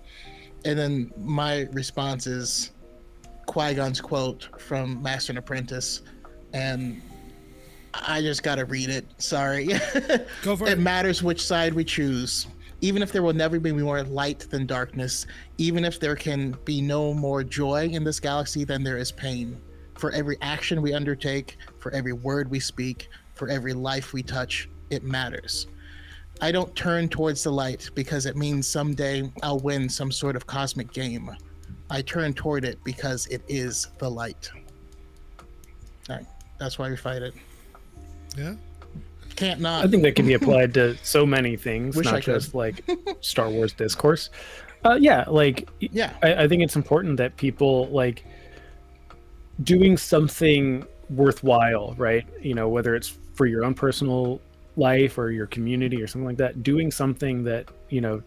And then my response is Qui-Gon's quote from Master and Apprentice, and I just gotta read it. Sorry. Go for it. It matters which side we choose. Even if there will never be more light than darkness, even if there can be no more joy in this galaxy than there is pain, For every action we undertake, for every word we speak, for every life we touch, it matters. I don't turn towards the light because it means someday I'll win some sort of cosmic game. I turn toward it because it is the light. All right, that's why we fight it. Yeah. Can't not. I think that can be applied to so many things, Wish I not could. just like Star Wars discourse. Yeah, like Yeah. I think it's important that people like doing something worthwhile, right? You know, whether it's for your own personal life or your community or something like that, doing something that, you know,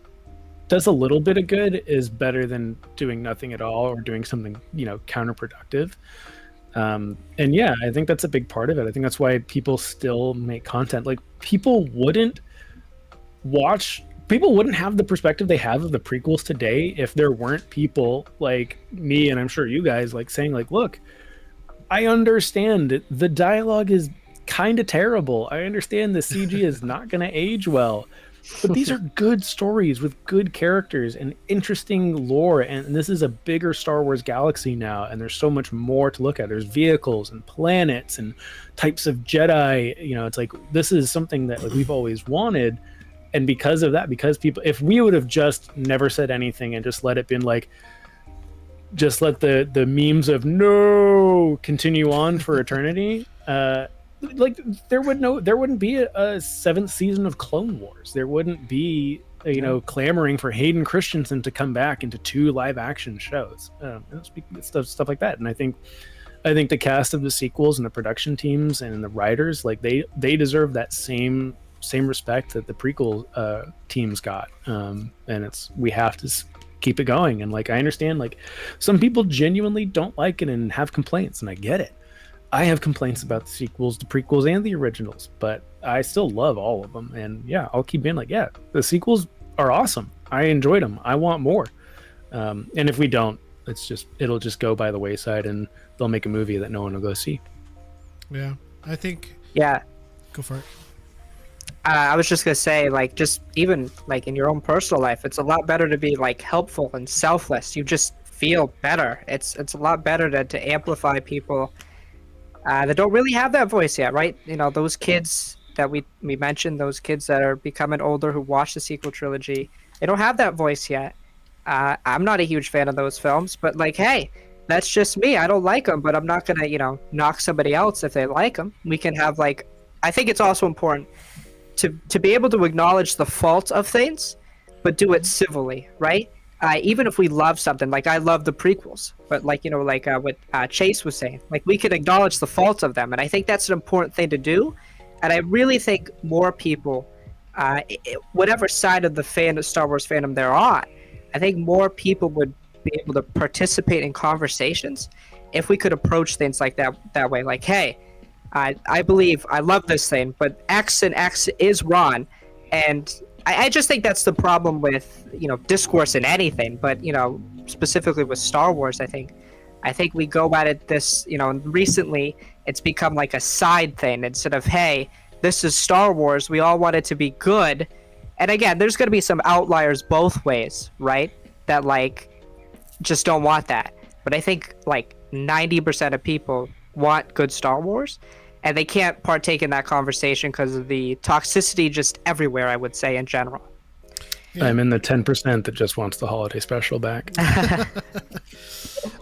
does a little bit of good is better than doing nothing at all or doing something, you know, counterproductive. And yeah, I think that's a big part of it. I think that's why people still make content. Like people wouldn't have the perspective they have of the prequels today if there weren't people like me, and I'm sure you guys, like saying like, look, I understand the dialogue is kind of terrible. I understand the CG is not going to age well, but these are good stories with good characters and interesting lore. And this is a bigger Star Wars galaxy now, and there's so much more to look at. There's vehicles and planets and types of Jedi. You know, it's like this is something that like we've always wanted. And because of that, because people, if we would have just never said anything and just let it been like, just let the memes of no continue on for eternity, like there wouldn't be a seventh season of Clone Wars. There wouldn't be you know, clamoring for Hayden Christensen to come back into 2 live action shows, stuff like that. And I think the cast of the sequels and the production teams and the writers, like they deserve that same respect that the prequel teams got. And we have to keep it going. And like I understand, like some people genuinely don't like it and have complaints, and I get it. I have complaints about the sequels, the prequels, and the originals, but I still love all of them. And yeah, I'll keep being like, yeah, the sequels are awesome. I enjoyed them. I want more. And if we don't, it'll just go by the wayside, and they'll make a movie that no one will go see. Yeah, I think. Yeah. Go for it. I was just gonna say, like, just even like in your own personal life, it's a lot better to be like helpful and selfless. You just feel better. It's a lot better to amplify people that don't really have that voice yet, right? You know, those kids that we mentioned, those kids that are becoming older who watch the sequel trilogy, they don't have that voice yet. I'm not a huge fan of those films, but like, hey, that's just me. I don't like them, but I'm not gonna, knock somebody else if they like them. We can have like, I think it's also important to be able to acknowledge the fault of things, but do it civilly, right? Even if we love something, like I love the prequels, but like, what Chase was saying, like we can acknowledge the faults of them. And I think that's an important thing to do. And I really think more people, whatever side of the Star Wars fandom they're on, I think more people would be able to participate in conversations if we could approach things like that way. Like, hey, I believe I love this thing, but X and X is wrong. And I just think that's the problem with, discourse in anything, but, specifically with Star Wars, I think we go at it this, recently it's become like a side thing instead of, hey, this is Star Wars. We all want it to be good. And again, there's going to be some outliers both ways, right? That like just don't want that. But I think like 90% of people want good Star Wars, and they can't partake in that conversation because of the toxicity just everywhere, I would say, in general. Yeah. I'm in the 10% that just wants the holiday special back.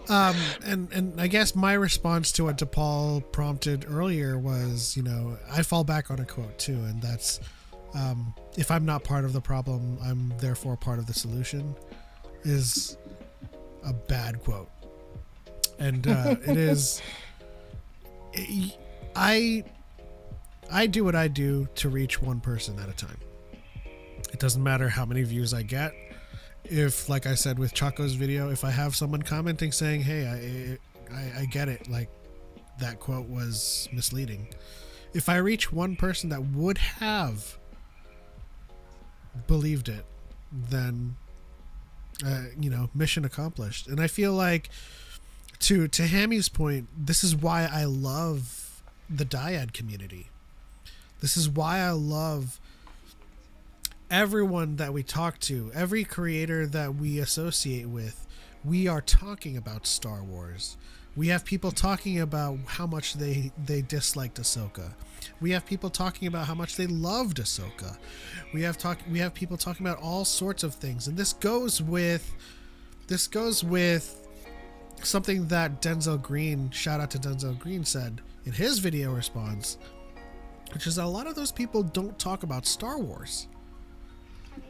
And I guess my response to what DePaul prompted earlier was, I fall back on a quote too, and that's, if I'm not part of the problem, I'm therefore part of the solution, is a bad quote. And it is... I do what I do to reach one person at a time. It doesn't matter how many views I get. If, like I said with Choco's video, if I have someone commenting saying, hey, I get it, like that quote was misleading. If I reach one person that would have believed it, then, mission accomplished. And I feel like, to Hammy's point, this is why I love the Dyad community. This is why I love everyone that we talk to, every creator that we associate with. we are talking about Star Wars. We have people talking about how much they disliked Ahsoka. We have people talking about how much they loved Ahsoka. We have people talking about all sorts of things, and this goes with something that Denzel Green, shout out to Denzel Green, said in his video response, which is that a lot of those people don't talk about Star Wars.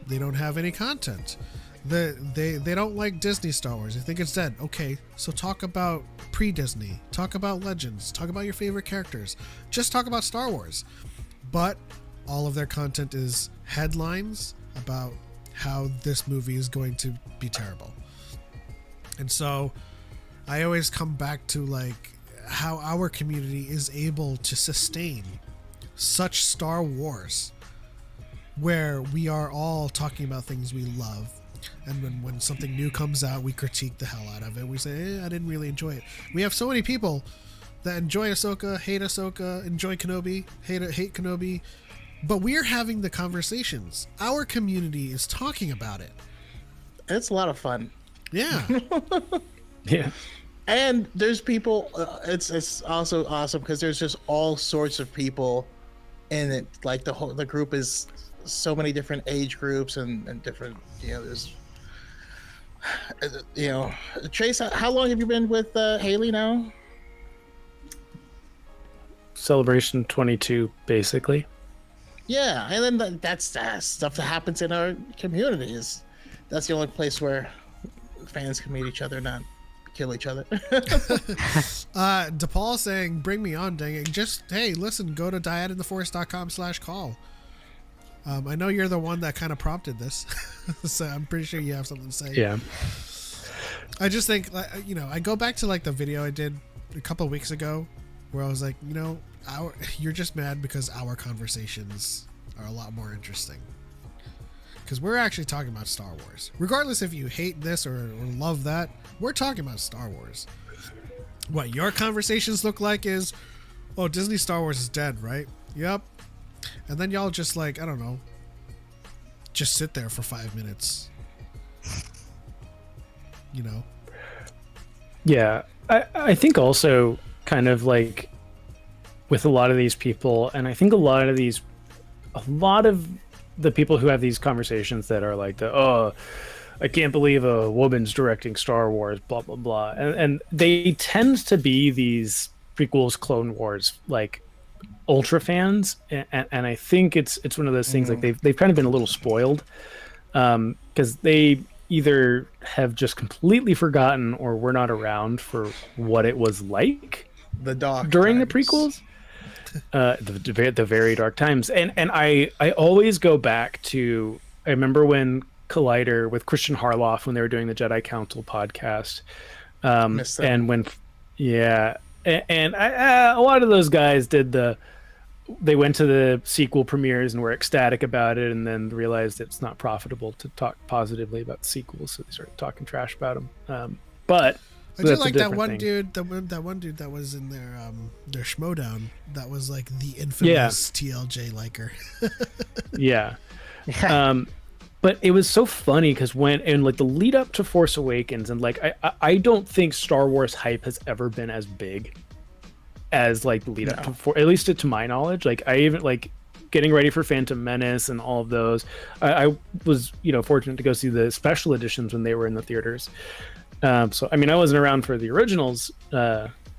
They don't have any content. They don't like Disney Star Wars. They think it's dead. Okay, so talk about pre-Disney. Talk about Legends. Talk about your favorite characters. Just talk about Star Wars. But all of their content is headlines about how this movie is going to be terrible. And so I always come back to like how our community is able to sustain such Star Wars where we are all talking about things we love. And when something new comes out, we critique the hell out of it. We say, I didn't really enjoy it. We have so many people that enjoy Ahsoka, enjoy Kenobi, hate Kenobi. But we're having the conversations. Our community is talking about it. It's a lot of fun. Yeah. Yeah. And there's people, it's also awesome because there's just all sorts of people in it. Like the group is so many different age groups and different, there's, Chase, how long have you been with Haley now? Celebration 22, basically. Yeah, and then that's stuff that happens in our communities. That's the only place where fans can meet each other, not kill each other. DePaul saying, bring me on, dang it. Just, hey, listen, go to dyadintheforest.com/call. I know you're the one that kind of prompted this, so I'm pretty sure you have something to say. Yeah. I just think, I go back to like the video I did a couple of weeks ago where I was like, you're just mad because our conversations are a lot more interesting. Because we're actually talking about Star Wars. Regardless if you hate this or love that, we're talking about Star Wars. What your conversations look like is, oh, Disney Star Wars is dead, right? Yep. And then y'all just like, I don't know, just sit there for 5 minutes. Yeah. I think also kind of like with a lot of these people, and I think a lot of the people who have these conversations that are like I can't believe a woman's directing Star Wars, blah, blah, blah. And they tend to be these prequels, Clone Wars, like ultra fans. And I think it's one of those things like they've kind of been a little spoiled because they either have just completely forgotten or were not around for what it was like during the prequels. The very dark times, and I always go back to, I remember when Collider with Christian Harloff, when they were doing the Jedi Council podcast, and when a lot of those guys they went to the sequel premieres and were ecstatic about it, and then realized it's not profitable to talk positively about sequels, so they started talking trash about them. But I do like that one dude. That one dude that was in their Schmodown. That was like the infamous TLJ liker. Yeah. But it was so funny because in like the lead up to Force Awakens, and like I don't think Star Wars hype has ever been as big as like the lead up to, at least to my knowledge. Like I even like getting ready for Phantom Menace and all of those. I was fortunate to go see the special editions when they were in the theaters. So I mean, I wasn't around for the originals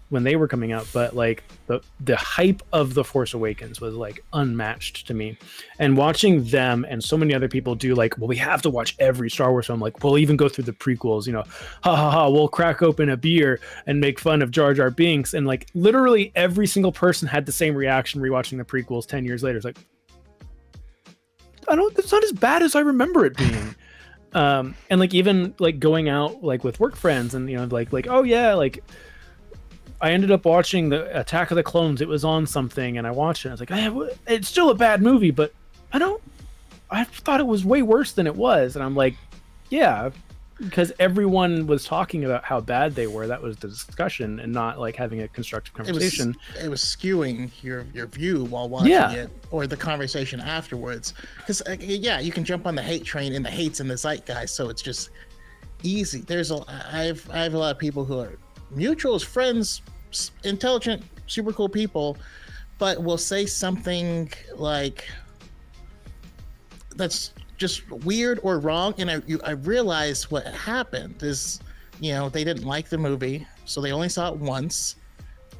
when they were coming out, but like the hype of the Force Awakens was like unmatched to me. And watching them and so many other people do like, well, we have to watch every Star Wars film. Like, we'll even go through the prequels. Ha ha ha! We'll crack open a beer and make fun of Jar Jar Binks. And like literally every single person had the same reaction rewatching the prequels 10 years later. It's like, it's not as bad as I remember it being. And like even like going out like with work friends and like oh yeah, like I ended up watching the Attack of the Clones. It was on something and I watched it. I was like, it's still a bad movie, but I thought it was way worse than it was. And I'm like, yeah, because everyone was talking about how bad they were. That was the discussion, and not like having a constructive conversation. It was skewing your view while watching it, or the conversation afterwards. Because you can jump on the hate train, and the hate's in the zeitgeist. So it's just easy. I have a lot of people who are mutuals, friends, intelligent, super cool people, but will say something like that's just weird or wrong, and I realized what happened is, they didn't like the movie, so they only saw it once,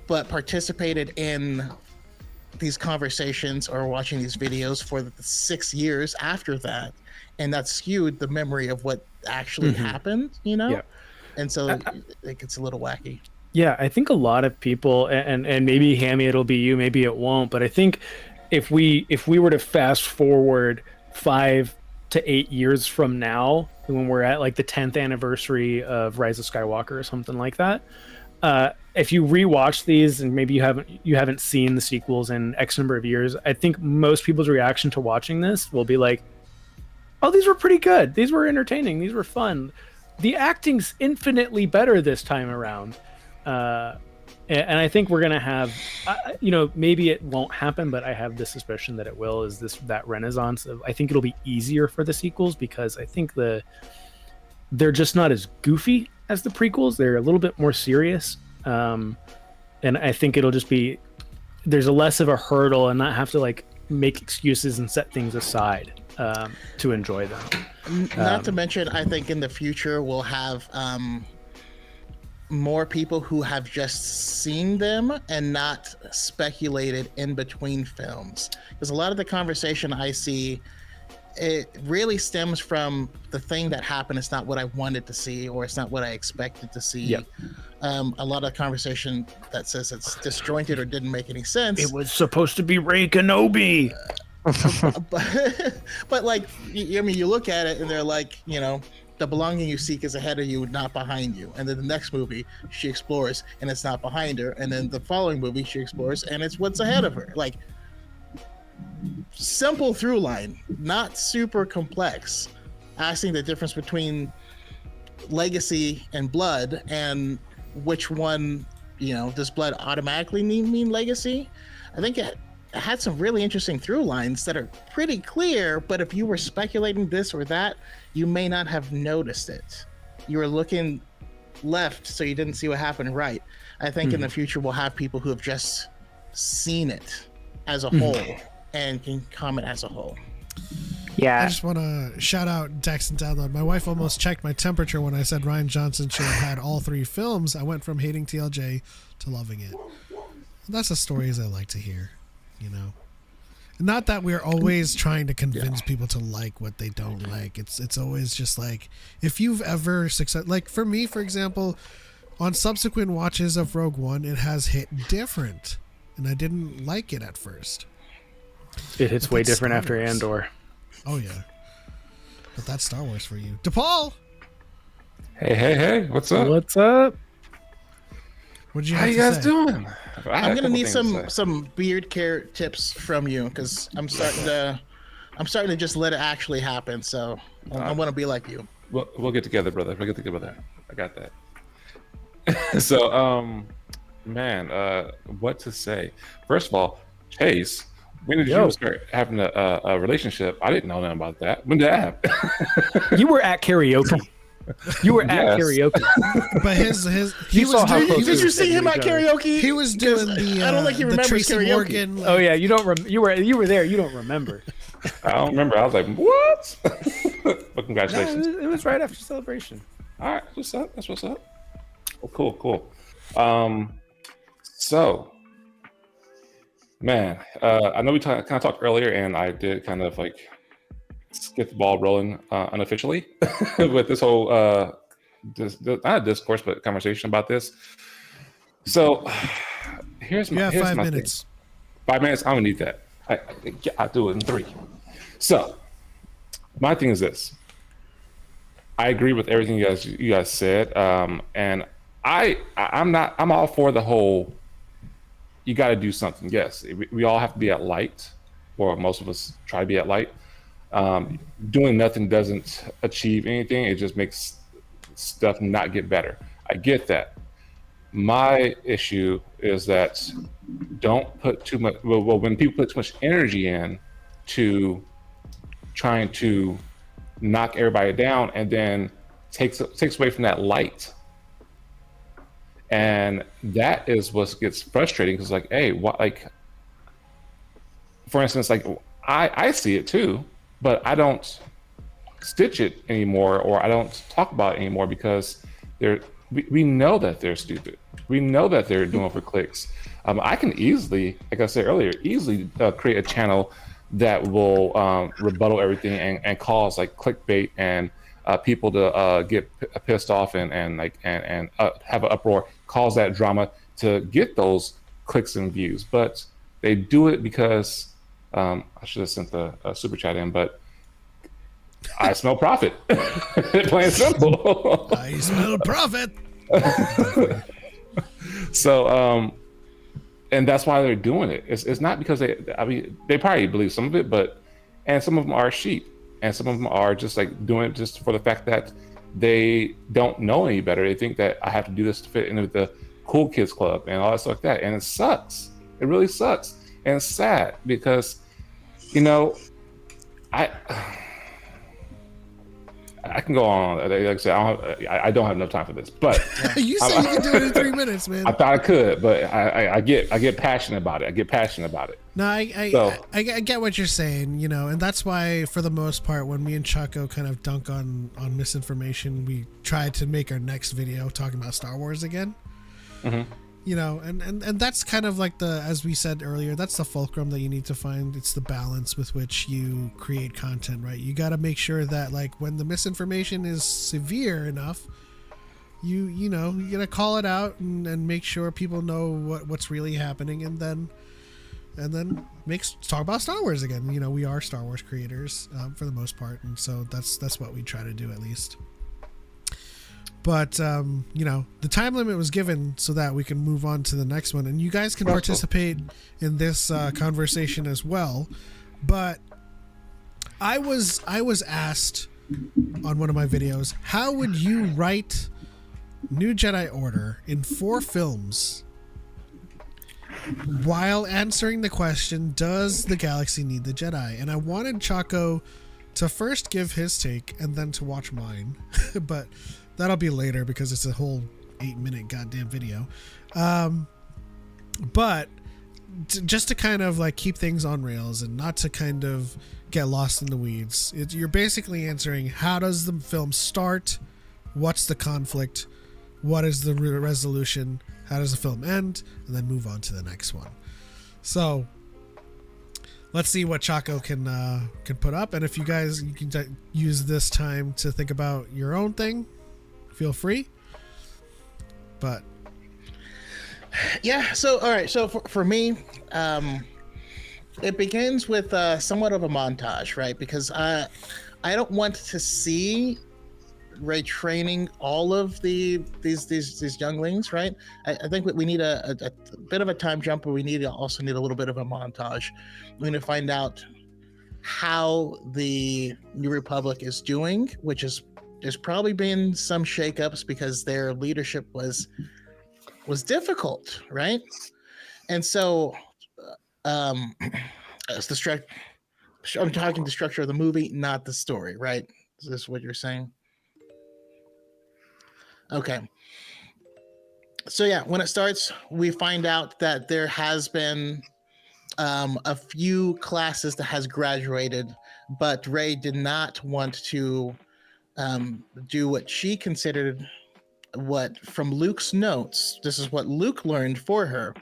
but participated in these conversations or watching these videos for the 6 years after that, and that skewed the memory of what actually happened. Yeah. And so it gets a little wacky. Yeah, I think a lot of people, and maybe Hammy, it'll be you, maybe it won't, but I think if we were to fast forward 5 to 8 years from now, when we're at like the 10th anniversary of Rise of Skywalker or something like that, if you rewatch these and maybe you haven't seen the sequels in X number of years, I think most people's reaction to watching this will be like, oh, these were pretty good, these were entertaining, these were fun, the acting's infinitely better this time around. And I think we're gonna have, maybe it won't happen, but I have the suspicion that it will. Is that renaissance of, I think it'll be easier for the sequels, because I think they're just not as goofy as the prequels. They're a little bit more serious, and I think it'll just be, there's a less of a hurdle and not have to like make excuses and set things aside to enjoy them. Not to mention, I think in the future we'll have more people who have just seen them and not speculated in between films, because a lot of the conversation I see, it really stems from the thing that happened. It's not what I wanted to see, or it's not what I expected to see. Yep. A lot of conversation that says it's disjointed or didn't make any sense. It was supposed to be Rey Kenobi. But like, you look at it and they're like, the belonging you seek is ahead of you, not behind you. And then the next movie, she explores and it's not behind her. And then the following movie, she explores and it's what's ahead of her. Like, simple through line, not super complex. Asking the difference between legacy and blood, and which one, does blood automatically mean legacy? I think it had some really interesting through lines that are pretty clear, but if you were speculating this or that, you may not have noticed it. You were looking left, so you didn't see what happened right. I think in the future we'll have people who have just seen it as a whole and can comment as a whole. Yeah. I just want to shout out Dex and Download. My wife almost checked my temperature when I said Rian Johnson should have had all 3 films. I went from hating TLJ to loving it. That's the stories I like to hear, Not that we're always trying to convince people to like what they don't like. It's always just like, if you've ever like for me, for example, on subsequent watches of Rogue One, it has hit different, and I didn't like it at first. It hits way different after Andor. Oh yeah, but that's Star Wars for you, DePaul. Hey, what's up? What's up? What did you How have you to guys say? doing? I'm gonna need some beard care tips from you, because I'm starting to just let it actually happen. So I want to be like you. We'll get together, brother. We'll get together. I got that. So, what to say? First of all, Chase, when did you start having a relationship? I didn't know nothing about that. When did that happen? You were at karaoke. You were at karaoke. But he was saw how doing. close Did you see him at karaoke? He was doing the. I don't think he remembers Tracy karaoke. Morgan. Oh yeah, you don't. You were there. You don't remember. I don't remember. I was like, what? But congratulations. No, it was right after Celebration. All right, what's up? That's what's up. Oh, cool. So, man, I know we kind of talked earlier, and I did kind of like get the ball rolling unofficially with this whole not a discourse, but conversation about this. So here's my 5 my minutes. Thing. 5 minutes. I don't need that. I'll do it in 3. So my thing is this. I agree with everything you guys said, and I'm all for the whole. You got to do something. Yes, we all have to be at light, or most of us try to be at light. Doing nothing doesn't achieve anything. It just makes stuff not get better. I get that. My issue is that don't put too much. Well, when people put too much energy in to trying to knock everybody down, and then takes away from that light. And that is what gets frustrating, because like, hey, what, like, for instance, like I see it too, but I don't stitch it anymore, or I don't talk about it anymore, because we know that they're stupid. We know that they're doing it for clicks. I can easily, like I said earlier, create a channel that will rebuttal everything and cause like clickbait and people to get pissed off and have an uproar, cause that drama to get those clicks and views. But they do it because I should have sent the super chat in, but I smell profit. Plain and simple. I smell profit. So, and that's why they're doing it. It's not because they probably believe some of it, and some of them are sheep, and some of them are just like doing it just for the fact that they don't know any better. They think that I have to do this to fit into the cool kids club and all that stuff like that. And it sucks. It really sucks. And it's sad because, you know, I can go on. Like I said, I don't have enough time for this. But You said you could do it in 3 minutes, man. I thought I could, but I get passionate about it. No, I get what you're saying, you know, and that's why, for the most part, when me and Choco kind of dunk on misinformation, we try to make our next video talking about Star Wars again. Mm-hmm. You know, and that's kind of like as we said earlier, that's the fulcrum that you need to find. It's the balance with which you create content, right? You got to make sure that, like, when the misinformation is severe enough, you know, you got to call it out and make sure people know what's really happening, and then talk about Star Wars again. You know, we are Star Wars creators for the most part, and so that's what we try to do, at least. But, you know, the time limit was given so that we can move on to the next one. And you guys can participate in this conversation as well. But I was asked on one of my videos, how would you write New Jedi Order in 4 films while answering the question, does the galaxy need the Jedi? And I wanted Choco to first give his take and then to watch mine. But that'll be later because it's a whole 8-minute goddamn video. But just to kind of like keep things on rails and not to kind of get lost in the weeds, you're basically answering, how does the film start? What's the conflict? What is the resolution? How does the film end? And then move on to the next one. So let's see what Choco can put up. And if you guys, you can use this time to think about your own thing, feel free. But yeah, so all right, so for me, it begins with somewhat of a montage, right? Because I don't want to see Rey training all of these younglings, right? I think we need a bit of a time jump, but we also need a little bit of a montage. We need to find out how the New Republic is doing, which is there's probably been some shakeups because their leadership was difficult, right? And so it's I'm talking the structure of the movie, not the story, right? Is this what you're saying? Okay. So yeah, when it starts, we find out that there has been a few classes that has graduated, but Rey did not want to do what she considered, from Luke's notes, this is what Luke learned for her,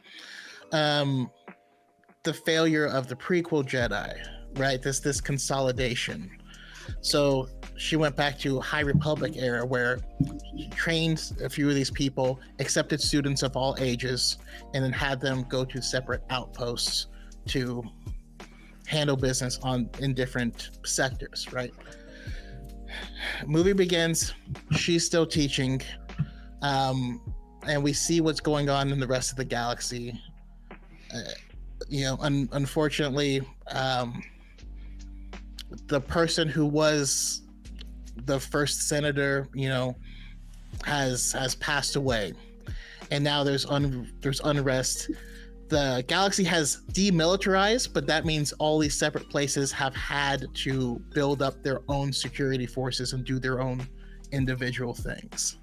the failure of the prequel Jedi, right? This consolidation. So she went back to High Republic era, where she trained a few of these people, accepted students of all ages, and then had them go to separate outposts to handle business in different sectors, right? Movie begins, she's still teaching, and we see what's going on in the rest of the galaxy. Unfortunately, the person who was the first senator, has passed away, and now there's unrest. The galaxy has demilitarized, but that means all these separate places have had to build up their own security forces and do their own individual things.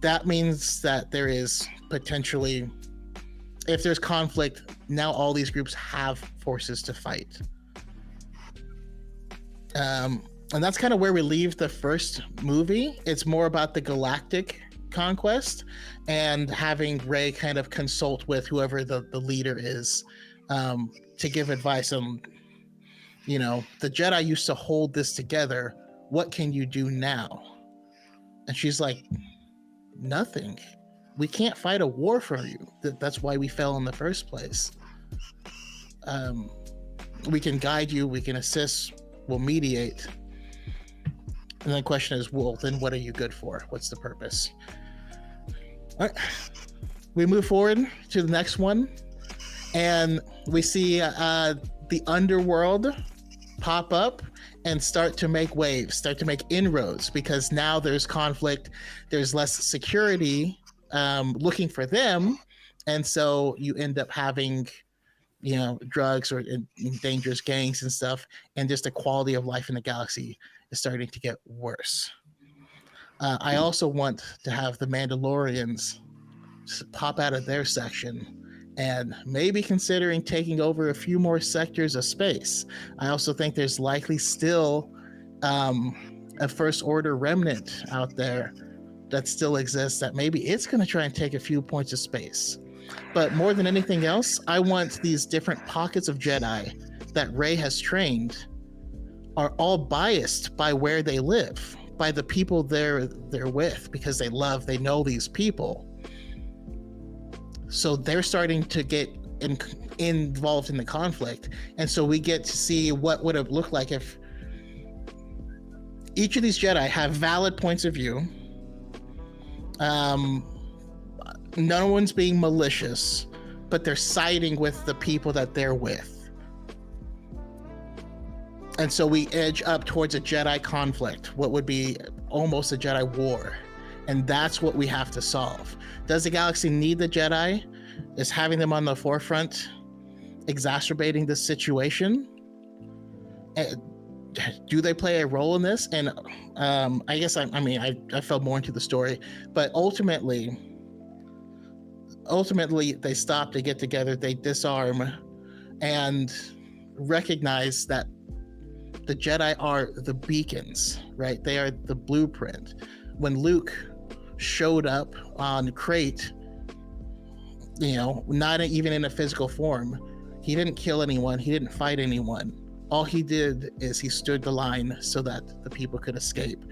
That means that there is potentially, if there's conflict, now all these groups have forces to fight. And that's kind of where we leave the first movie. It's more about the galactic conquest and having Rey kind of consult with whoever the leader is, to give advice on, you know, the Jedi used to hold this together. What can you do now? And she's like, nothing. We can't fight a war for you. That's why we fell in the first place. We can guide you, we can assist, we'll mediate. And the question is, well, then what are you good for? What's the purpose? All right. We move forward to the next one, and we see the underworld pop up and start to make waves, start to make inroads, because now there's conflict, there's less security looking for them, and so you end up having, you know, drugs or dangerous gangs and stuff, and just the quality of life in the galaxy is starting to get worse. I also want to have the Mandalorians pop out of their section and maybe considering taking over a few more sectors of space. I also think there's likely still a First Order remnant out there that still exists, that maybe it's going to try and take a few points of space. But more than anything else, I want these different pockets of Jedi that Rey has trained are all biased by where they live, by the people they're with, because they know these people. So they're starting to get involved in the conflict. And so we get to see what would have looked like if each of these Jedi have valid points of view. No one's being malicious, but they're siding with the people that they're with. And so we edge up towards a Jedi conflict, what would be almost a Jedi war. And that's what we have to solve. Does the galaxy need the Jedi? Is having them on the forefront exacerbating the situation? Do they play a role in this? And I guess I fell more into the story, but ultimately they stop, they get together, they disarm, and recognize that the Jedi are the beacons, right? They are the blueprint. When Luke showed up on Crate, you know, not even in a physical form, he didn't kill anyone, he didn't fight anyone. All he did is he stood the line so that the people could escape,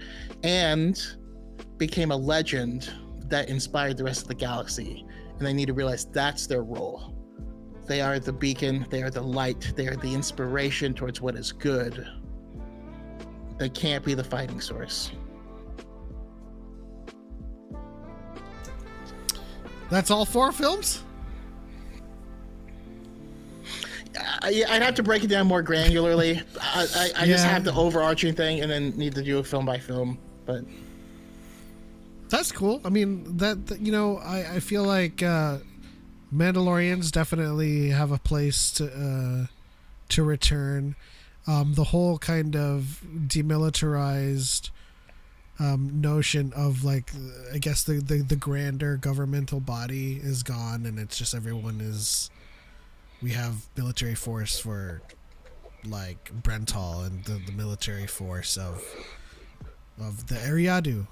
and became a legend that inspired the rest of the galaxy. And they need to realize that's their role. They are the beacon, they are the light, they are the inspiration towards what is good. They can't be the fighting source. That's all 4 films? I'd have to break it down more granularly. I just have the overarching thing and then need to do a film by film. But that's cool. I mean, that you know, I feel like Mandalorians definitely have a place to return. The whole kind of demilitarized notion of, like, I guess the grander governmental body is gone, and it's just we have military force for, like, Brental and the military force of the Ariadu.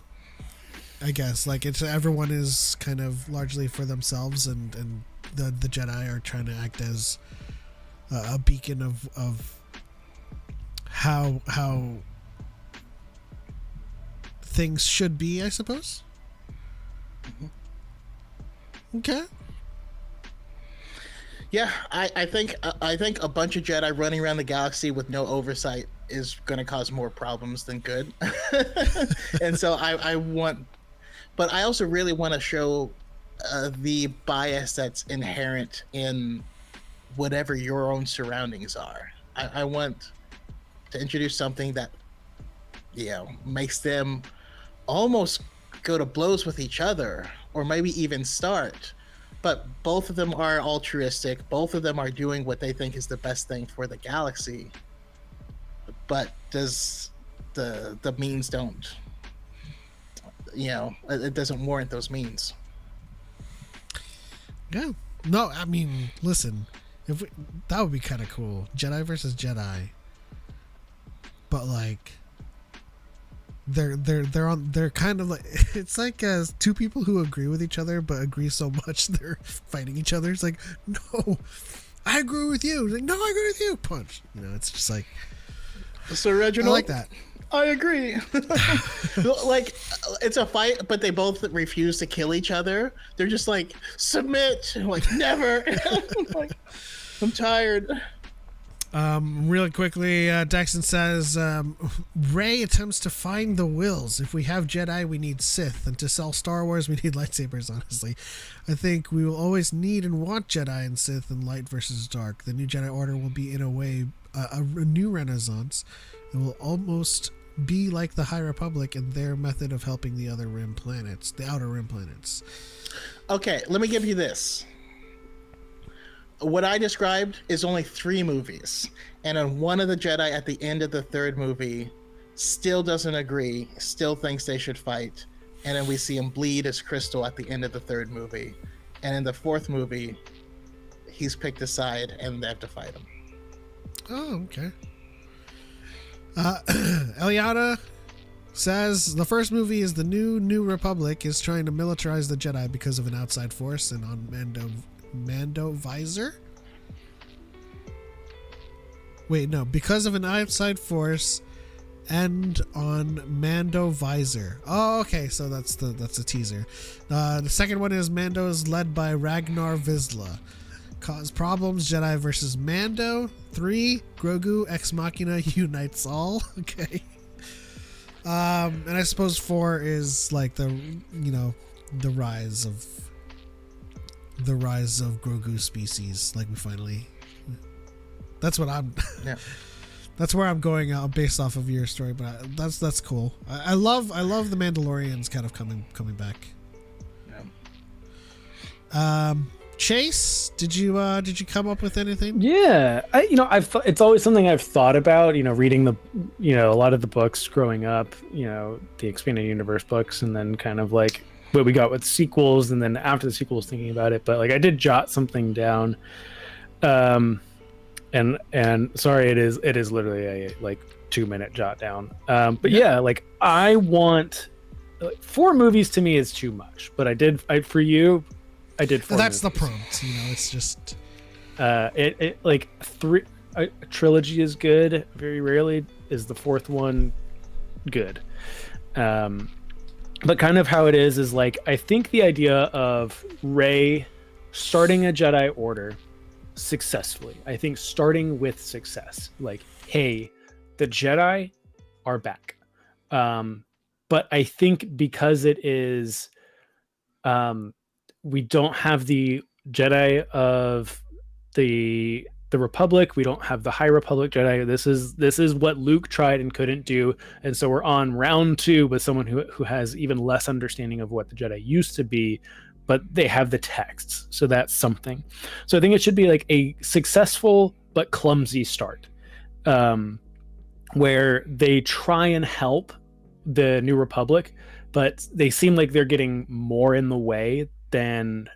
I guess, like, it's everyone is kind of largely for themselves, and the Jedi are trying to act as a beacon of how things should be, I suppose. Okay. Yeah, I think a bunch of Jedi running around the galaxy with no oversight is going to cause more problems than good. And so but I also really want to show the bias that's inherent in whatever your own surroundings are. I want to introduce something that, you know, makes them almost go to blows with each other, or maybe even start. But both of them are altruistic. Both of them are doing what they think is the best thing for the galaxy. But does the means don't it doesn't warrant those means. Yeah. No, I mean, listen, that would be kind of cool. Jedi versus Jedi. But like they're kind of like, it's like two people who agree with each other but agree so much they're fighting each other. It's like, no, I agree with you. It's like, no, I agree with you. Punch. It's just like, So Reginald, I like that. I agree. Like, it's a fight, but they both refuse to kill each other. They're just like, submit. I'm like, never. Like, I'm tired. Really quickly, Daxton says, Rey attempts to find the wills. If we have Jedi, we need Sith. And to sell Star Wars, we need lightsabers, honestly. I think we will always need and want Jedi and Sith and light versus dark. The new Jedi Order will be, in a way, a new renaissance. It will almost be like the High Republic and their method of helping the Outer Rim planets. Okay, let me give you this. What I described is only 3 movies, and on one of the Jedi at the end of the 3rd movie still doesn't agree, still thinks they should fight, and then we see him bleed as Crystal at the end of the 3rd movie, and in the 4th movie he's picked a side and they have to fight him. Oh, okay. Eliana says the first movie is the New Republic is trying to militarize the Jedi because of an outside force, and on Mando Visor? Wait, no, because of an outside force and on Mando Visor. Oh, okay, so that's a teaser. The second one is Mando is led by Ragnar Vizsla. Cause problems, Jedi versus Mando. 3, Grogu Ex Machina unites all. Okay. And I suppose 4 is like the rise of Grogu species. Like, we finally, that's what I'm Yeah. That's where I'm going out based off of your story, but that's cool. I love the Mandalorians kind of coming back. Yeah. Chase, did you come up with anything? Yeah, it's always something I've thought about. Reading a lot of the books growing up. The expanded universe books, and then kind of like what we got with sequels, and then after the sequels, thinking about it. But like, I did jot something down. And sorry, it is literally a 2-minute jot down. But yeah, like, I want 4 movies to me is too much. But I did 4 That's movies. the prompt, it's just it like 3 a trilogy is good. Very rarely is the 4th one good. But kind of how it is like, I think the idea of Rey starting a Jedi Order successfully, I think starting with success, like, hey, the Jedi are back. But I think because it is, we don't have the Jedi of the Republic, we don't have the High Republic Jedi. This is what Luke tried and couldn't do, and so we're on round 2 with someone who has even less understanding of what the Jedi used to be, but they have the texts, so that's something. So I think it should be like a successful but clumsy start, where they try and help the New Republic, but they seem like they're getting more in the way than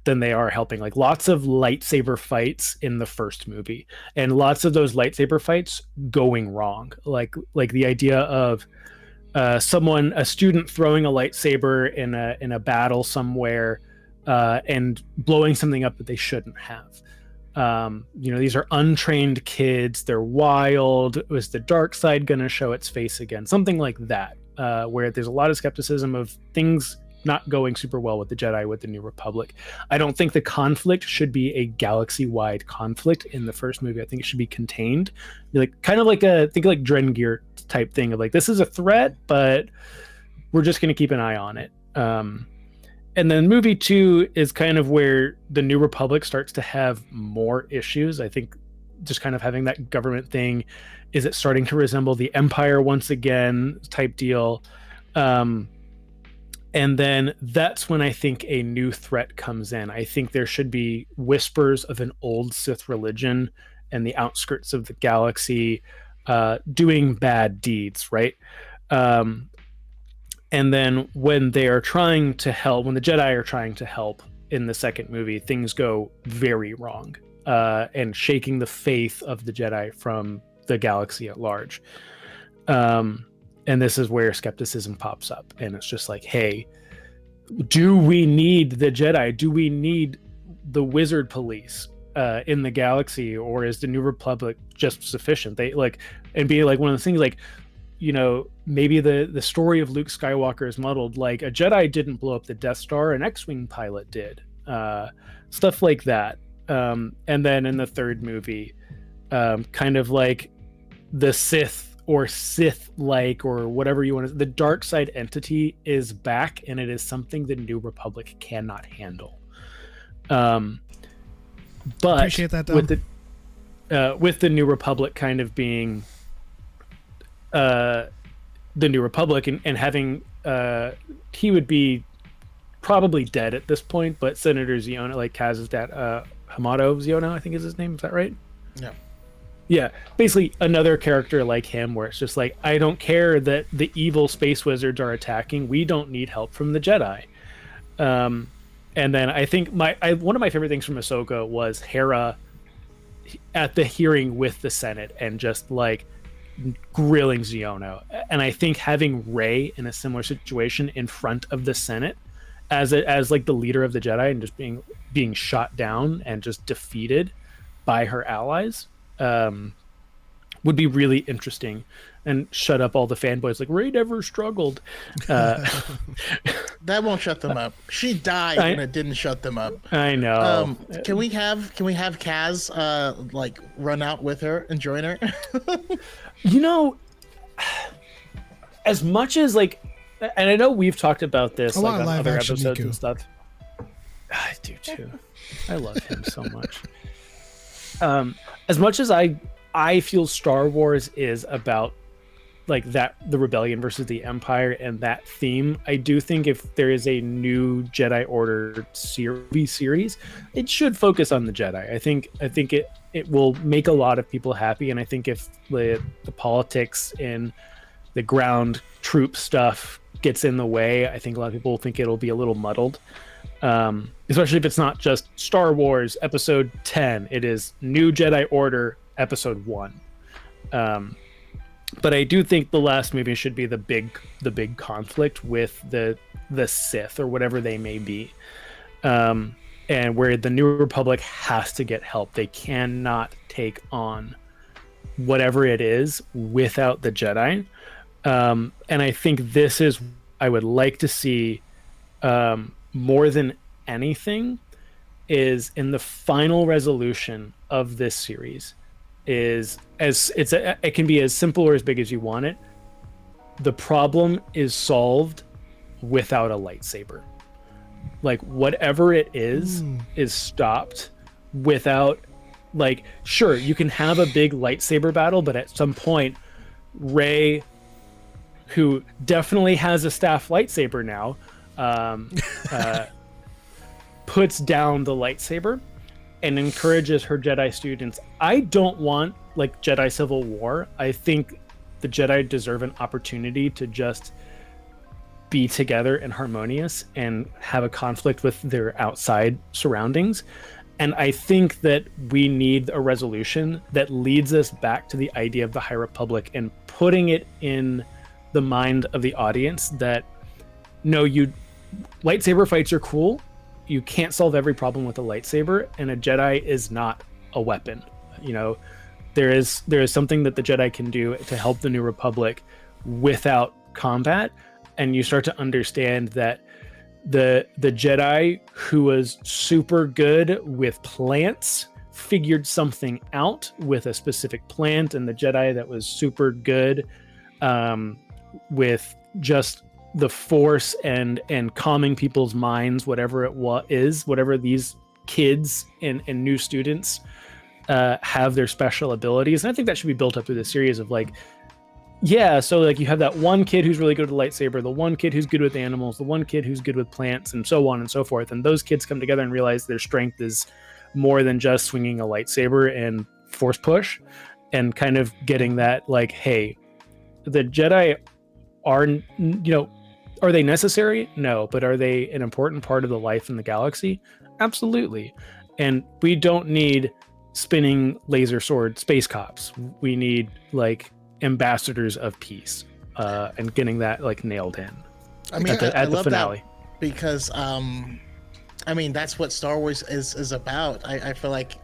they are helping. Like, lots of lightsaber fights in the first movie, and lots of those lightsaber fights going wrong. Like the idea of a student throwing a lightsaber in a battle somewhere, and blowing something up that they shouldn't have. These are untrained kids. They're wild. Was the dark side going to show its face again? Something like that, where there's a lot of skepticism of things not going super well with the Jedi, with the New Republic. I don't think the conflict should be a galaxy-wide conflict in the first movie. I think it should be contained, kind of like Drengir type thing of like, this is a threat, but we're just going to keep an eye on it. And then movie 2 is kind of where the New Republic starts to have more issues. I think just kind of having that government thing, is it starting to resemble the Empire once again type deal? And then that's when I think a new threat comes in. I think there should be whispers of an old Sith religion and the outskirts of the galaxy doing bad deeds, right? And then when they are trying to help, when the Jedi are trying to help in the second movie, things go very wrong, and shaking the faith of the Jedi from the galaxy at large. And this is where skepticism pops up, and it's just like, hey, do we need the Jedi? Do we need the wizard police in the galaxy, or is the New Republic just sufficient? They like, and be like one of the things like, you know, maybe the story of Luke Skywalker is muddled. Like a Jedi didn't blow up the Death Star, an X-wing pilot did. Stuff like that. And then in the third movie, kind of like the Sith or Sith-like or whatever you want to, the dark side entity is back, and it is something the New Republic cannot handle. But Appreciate that, Dom. with the New Republic kind of being the New Republic and having he would be probably dead at this point, but Senator Ziona, like Kaz's dad, Hamato Ziona, I think is his name. Is that right? Yeah, basically another character like him, where it's just like, I don't care that the evil space wizards are attacking. We don't need help from the Jedi. And then I think one of my favorite things from Ahsoka was Hera at the hearing with the Senate and just like grilling Ziona. And I think having Rey in a similar situation in front of the Senate as like the leader of the Jedi and just being shot down and just defeated by her allies would be really interesting, and shut up all the fanboys like Rey never struggled. That won't shut them up. She died and it didn't shut them up. I know. Can we have Kaz like run out with her and join her? You know, as much as like, and I know we've talked about this like on other episodes and stuff. I do too. I love him so much. As much as I feel Star Wars is about like that, the rebellion versus the Empire and that theme, I do think if there is a new Jedi Order series, it should focus on the Jedi. I think it will make a lot of people happy, and I think if the politics and the ground troop stuff gets in the way, I think a lot of people will think it'll be a little muddled. Especially if it's not just Star Wars Episode 10, it is New Jedi Order Episode 1. But I do think the last movie should be the big conflict with the Sith or whatever they may be, and where the New Republic has to get help. They cannot take on whatever it is without the Jedi. And I think this is, I would like to see more than anything, is in the final resolution of this series, is it can be as simple or as big as you want it. The problem is solved without a lightsaber. Like whatever it is stopped without, like, sure, you can have a big lightsaber battle, but at some point Rey, who definitely has a staff lightsaber now, puts down the lightsaber and encourages her Jedi students. I don't want like Jedi Civil War. I think the Jedi deserve an opportunity to just be together and harmonious and have a conflict with their outside surroundings. And I think that we need a resolution that leads us back to the idea of the High Republic and putting it in the mind of the audience that no, lightsaber fights are cool. You can't solve every problem with a lightsaber, and a Jedi is not a weapon. You know, there is something that the Jedi can do to help the New Republic without combat, and you start to understand that the Jedi who was super good with plants figured something out with a specific plant, and the Jedi that was super good with just the Force and calming people's minds, whatever whatever these kids and new students have their special abilities. And I think that should be built up through the series of like, yeah, so like you have that one kid who's really good with a lightsaber, the one kid who's good with animals, the one kid who's good with plants, and so on and so forth. And those kids come together and realize their strength is more than just swinging a lightsaber and force push, and kind of getting that like, hey, the Jedi are, Are they necessary? No, but are they an important part of the life in the galaxy? Absolutely. And we don't need spinning laser sword space cops. We need like ambassadors of peace, and getting that like nailed in. I mean, at the, I at the love finale. that because I mean that's what Star Wars is about. I feel like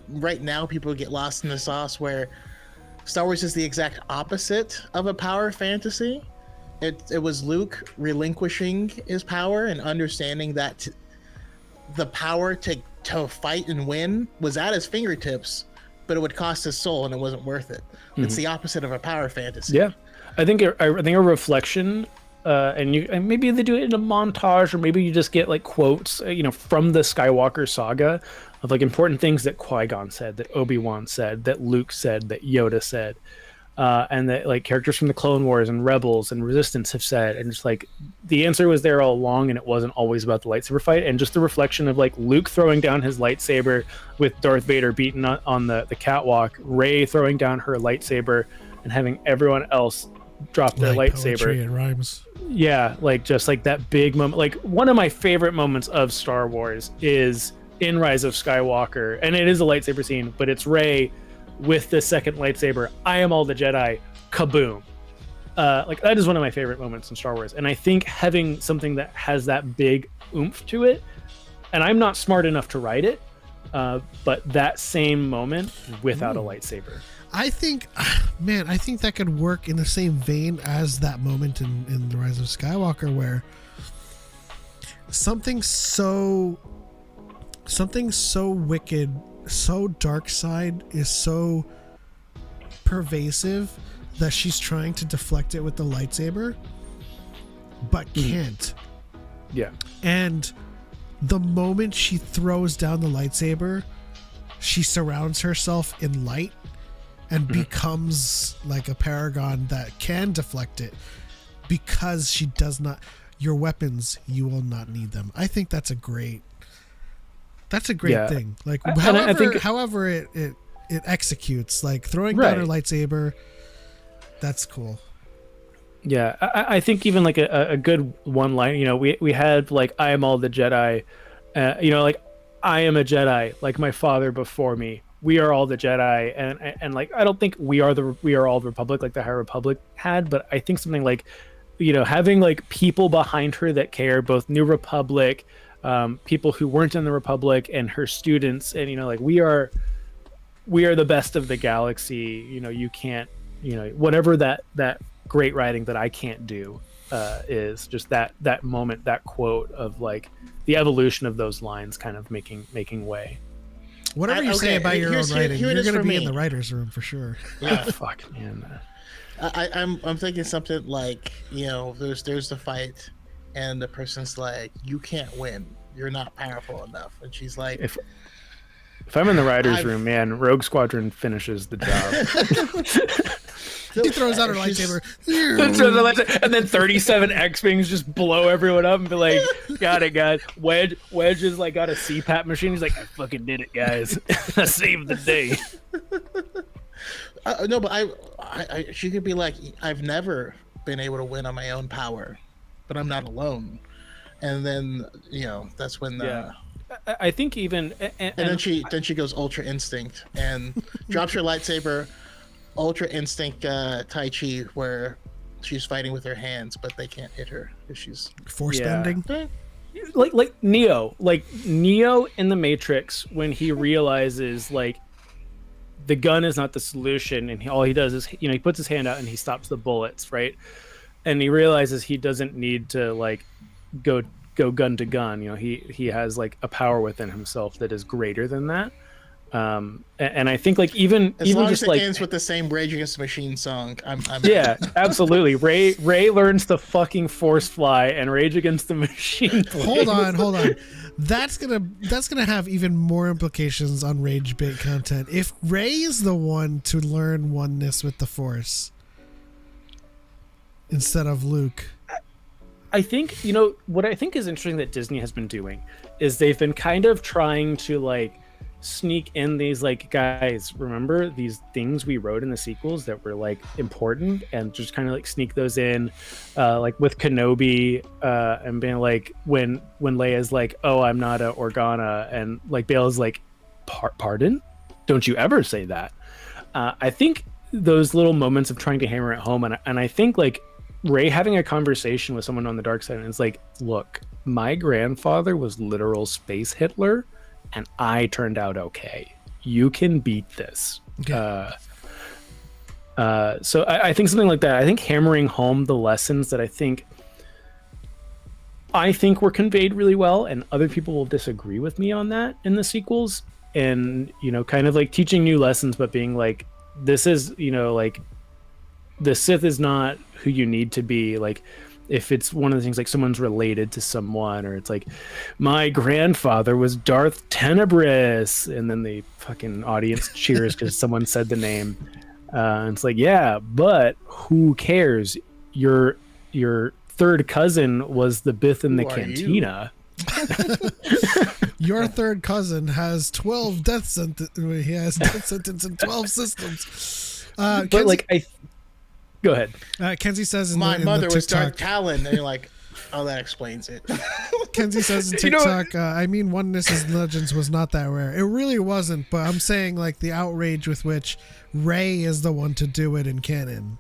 right now people get lost in the sauce where Star Wars is the exact opposite of a power fantasy. It was Luke relinquishing his power and understanding that the power to fight and win was at his fingertips, but it would cost his soul and it wasn't worth it. It's the opposite of a power fantasy. Yeah, I think a reflection, and maybe they do it in a montage, or maybe you just get like quotes, from the Skywalker saga of like important things that Qui-Gon said, that Obi-Wan said, that Luke said, that Yoda said, and that like characters from the Clone Wars and Rebels and Resistance have said, and just like the answer was there all along, and it wasn't always about the lightsaber fight, and just the reflection of like Luke throwing down his lightsaber with Darth Vader beaten on the catwalk, Rey throwing down her lightsaber, and having everyone else drop their lightsaber. Poetry, it rhymes. Yeah, like just like that big moment. Like one of my favorite moments of Star Wars is in Rise of Skywalker, and it is a lightsaber scene, but it's Rey with the second lightsaber. I am all the Jedi. Kaboom! Like that is one of my favorite moments in Star Wars, and I think having something that has that big oomph to it, and I'm not smart enough to write it, but that same moment without a lightsaber. I think that could work in the same vein as that moment in The Rise of Skywalker, where something so wicked, so dark side is so pervasive that she's trying to deflect it with the lightsaber, but can't. Yeah. And the moment she throws down the lightsaber, she surrounds herself in light and becomes like a paragon that can deflect it, because she does not. Your weapons, you will not need them. I think that's a great thing. Like however it executes, like throwing down her lightsaber, that's cool. Yeah, I think even like a good one line, we had like, I am all the Jedi, like I am a Jedi, like my father before me. We are all the Jedi, and like I don't think we are all the Republic like the High Republic had, but I think something like, having like people behind her that care, both New Republic, people who weren't in the Republic, and her students, and like we are the best of the galaxy. You can't, whatever that great writing that I can't do is just that moment, that quote of like the evolution of those lines kind of making way. Whatever you say about your own writing, you're going to be in the writer's room for sure. Yeah. Fuck, man. I'm thinking something like, there's the fight, and the person's like, you can't win. You're not powerful enough. And she's like, if I'm in the writer's room, man, Rogue Squadron finishes the job. She throws out her lightsaber. And then 37 X-Wings just blow everyone up and be like, got it, guys. Wedge is like got a CPAP machine. He's like, I fucking did it, guys. I saved the day. No, but I she could be like, I've never been able to win on my own power, but I'm not alone. And then, that's when the... I think even... And then she goes Ultra Instinct and drops her lightsaber, Ultra Instinct Tai Chi, where she's fighting with her hands, but they can't hit her because she's... Force bending? Like Neo in the Matrix, when he realizes like the gun is not the solution, and all he does is he puts his hand out and he stops the bullets, right? And he realizes he doesn't need to like go gun to gun. He has like a power within himself that is greater than that. And I think like even long just as it like ends with the same Rage Against the Machine song, I'm yeah, absolutely. Ray learns to fucking force fly, and Rage Against the Machine plays. Hold on. That's gonna have even more implications on Rage Bait content. If Ray is the one to learn oneness with the Force instead of Luke. I think, what I think is interesting that Disney has been doing is they've been kind of trying to like sneak in these like, guys, remember these things we wrote in the sequels that were like important, and just kind of like sneak those in, like with Kenobi, and being like, when Leia's like, oh, I'm not a Organa, and like Bale's like, pardon, don't you ever say that. I think those little moments of trying to hammer it home, and I think like Rey having a conversation with someone on the dark side, and it's like, look, my grandfather was literal space Hitler, and I turned out okay. You can beat this. Okay. So I think something like that. I think hammering home the lessons that I think were conveyed really well, and other people will disagree with me on that in the sequels. And, you know, kind of like teaching new lessons, but being like, this is, you know, like, the Sith is not who you need to be. Like, if it's one of the things like someone's related to someone, or it's like, my grandfather was Darth Tenebris, and then the fucking audience cheers because someone said the name. And it's like, yeah, but who cares? Your third cousin was the Bith in the cantina. Your third cousin has 12 death sentence. He has death sentence in 12 systems. But Kenzie, like, go ahead. Kenzie says, My mother was TikTok, Darth Talon, and you're like, oh, that explains it. Kenzie says in TikTok, I mean, Oneness in Legends was not that rare. It really wasn't, but I'm saying like the outrage with which Rey is the one to do it in canon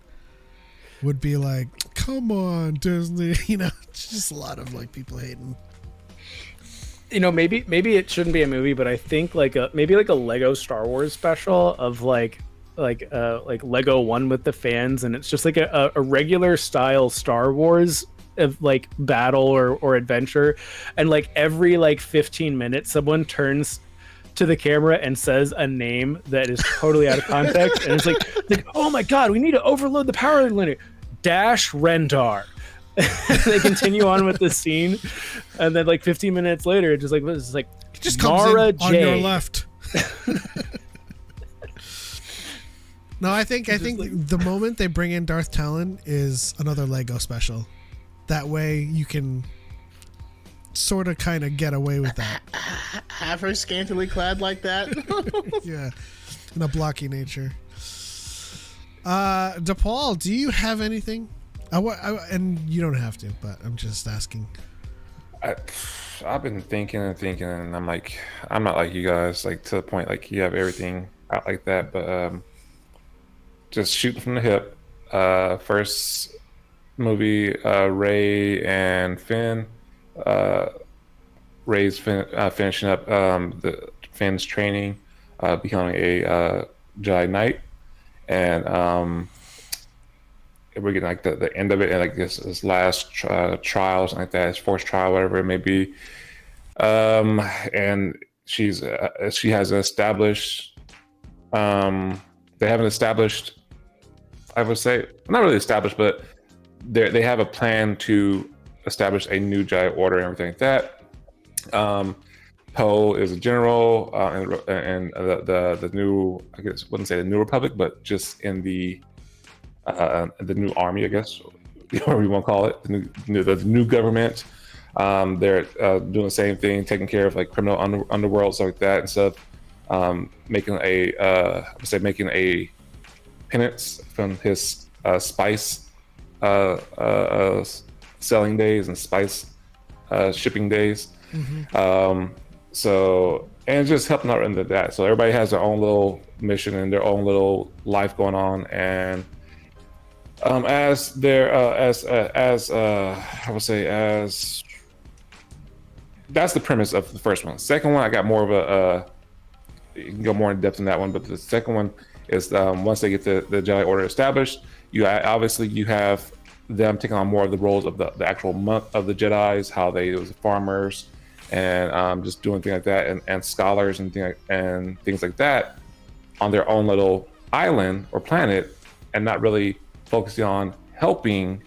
would be like, come on, Disney. You know, it's just a lot of like people hating. You know, maybe it shouldn't be a movie, but I think like maybe like a Lego Star Wars special of like Lego One with the fans, and it's just like a regular style Star Wars of like battle or adventure, and like every like 15 minutes someone turns to the camera and says a name that is totally out of context, and it's like, oh my god, we need to overload the power linear. Dash Rendar. They continue on with the scene, and then like 15 minutes later, it's like it just comes Mara in on J. your left. No, I think the moment they bring in Darth Talon is another Lego special. That way you can sort of kind of get away with that. Have her scantily clad like that. Yeah, in a blocky nature. DePaul, do you have anything? And you don't have to, but I'm just asking. I've been thinking, and I'm like, I'm not like you guys, like to the point like you have everything out like that, but just shooting from the hip. First movie, Rey and Finn. Rey's finishing up the Finn's training, becoming a Jedi Knight, and we're getting like the end of it, and like this last trial, something like that, his fourth trial, whatever it may be. And she has established. They haven't established. I would say not really established, but they have a plan to establish a new Jedi Order and everything like that. Poe is a general, and the new, I guess, wouldn't say the New Republic, but just in the new army, I guess, whatever you want to call it, the new government. They're doing the same thing, taking care of like criminal underworld, stuff like that, instead of making a penance from his spice selling days and spice shipping days. Mm-hmm. So, and just helping out into that. So everybody has their own little mission and their own little life going on, and as that's the premise of the first one. Second one, I got more of a you can go more in depth in that one, but the second one is once they get the Jedi Order established, you have them taking on more of the roles of the actual monk of the Jedis, how they was farmers and just doing things like that, and scholars and things like that on their own little island or planet, and not really focusing on helping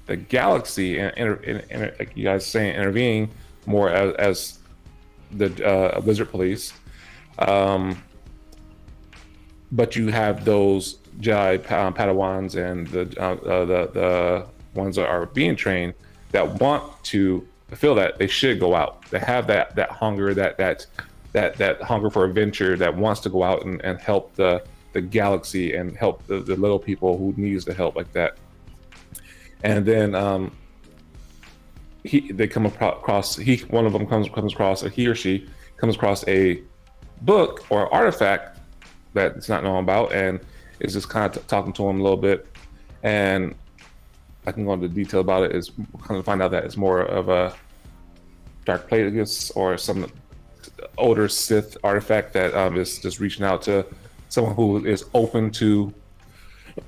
the galaxy and like you guys saying, intervening more as the wizard police. But you have those Jedi Padawans and the ones that are being trained that want to feel that they should go out. They have that hunger, that that hunger for adventure, that wants to go out and help the galaxy and help the little people who needs the help like that. And then they come across one of them comes across, or he or she comes across a book or artifact that it's not known about, and is just kind of talking to him a little bit. And I can go into detail about it. Is kind of find out that it's more of a Dark Plagueis or some older Sith artifact that is just reaching out to someone who is open to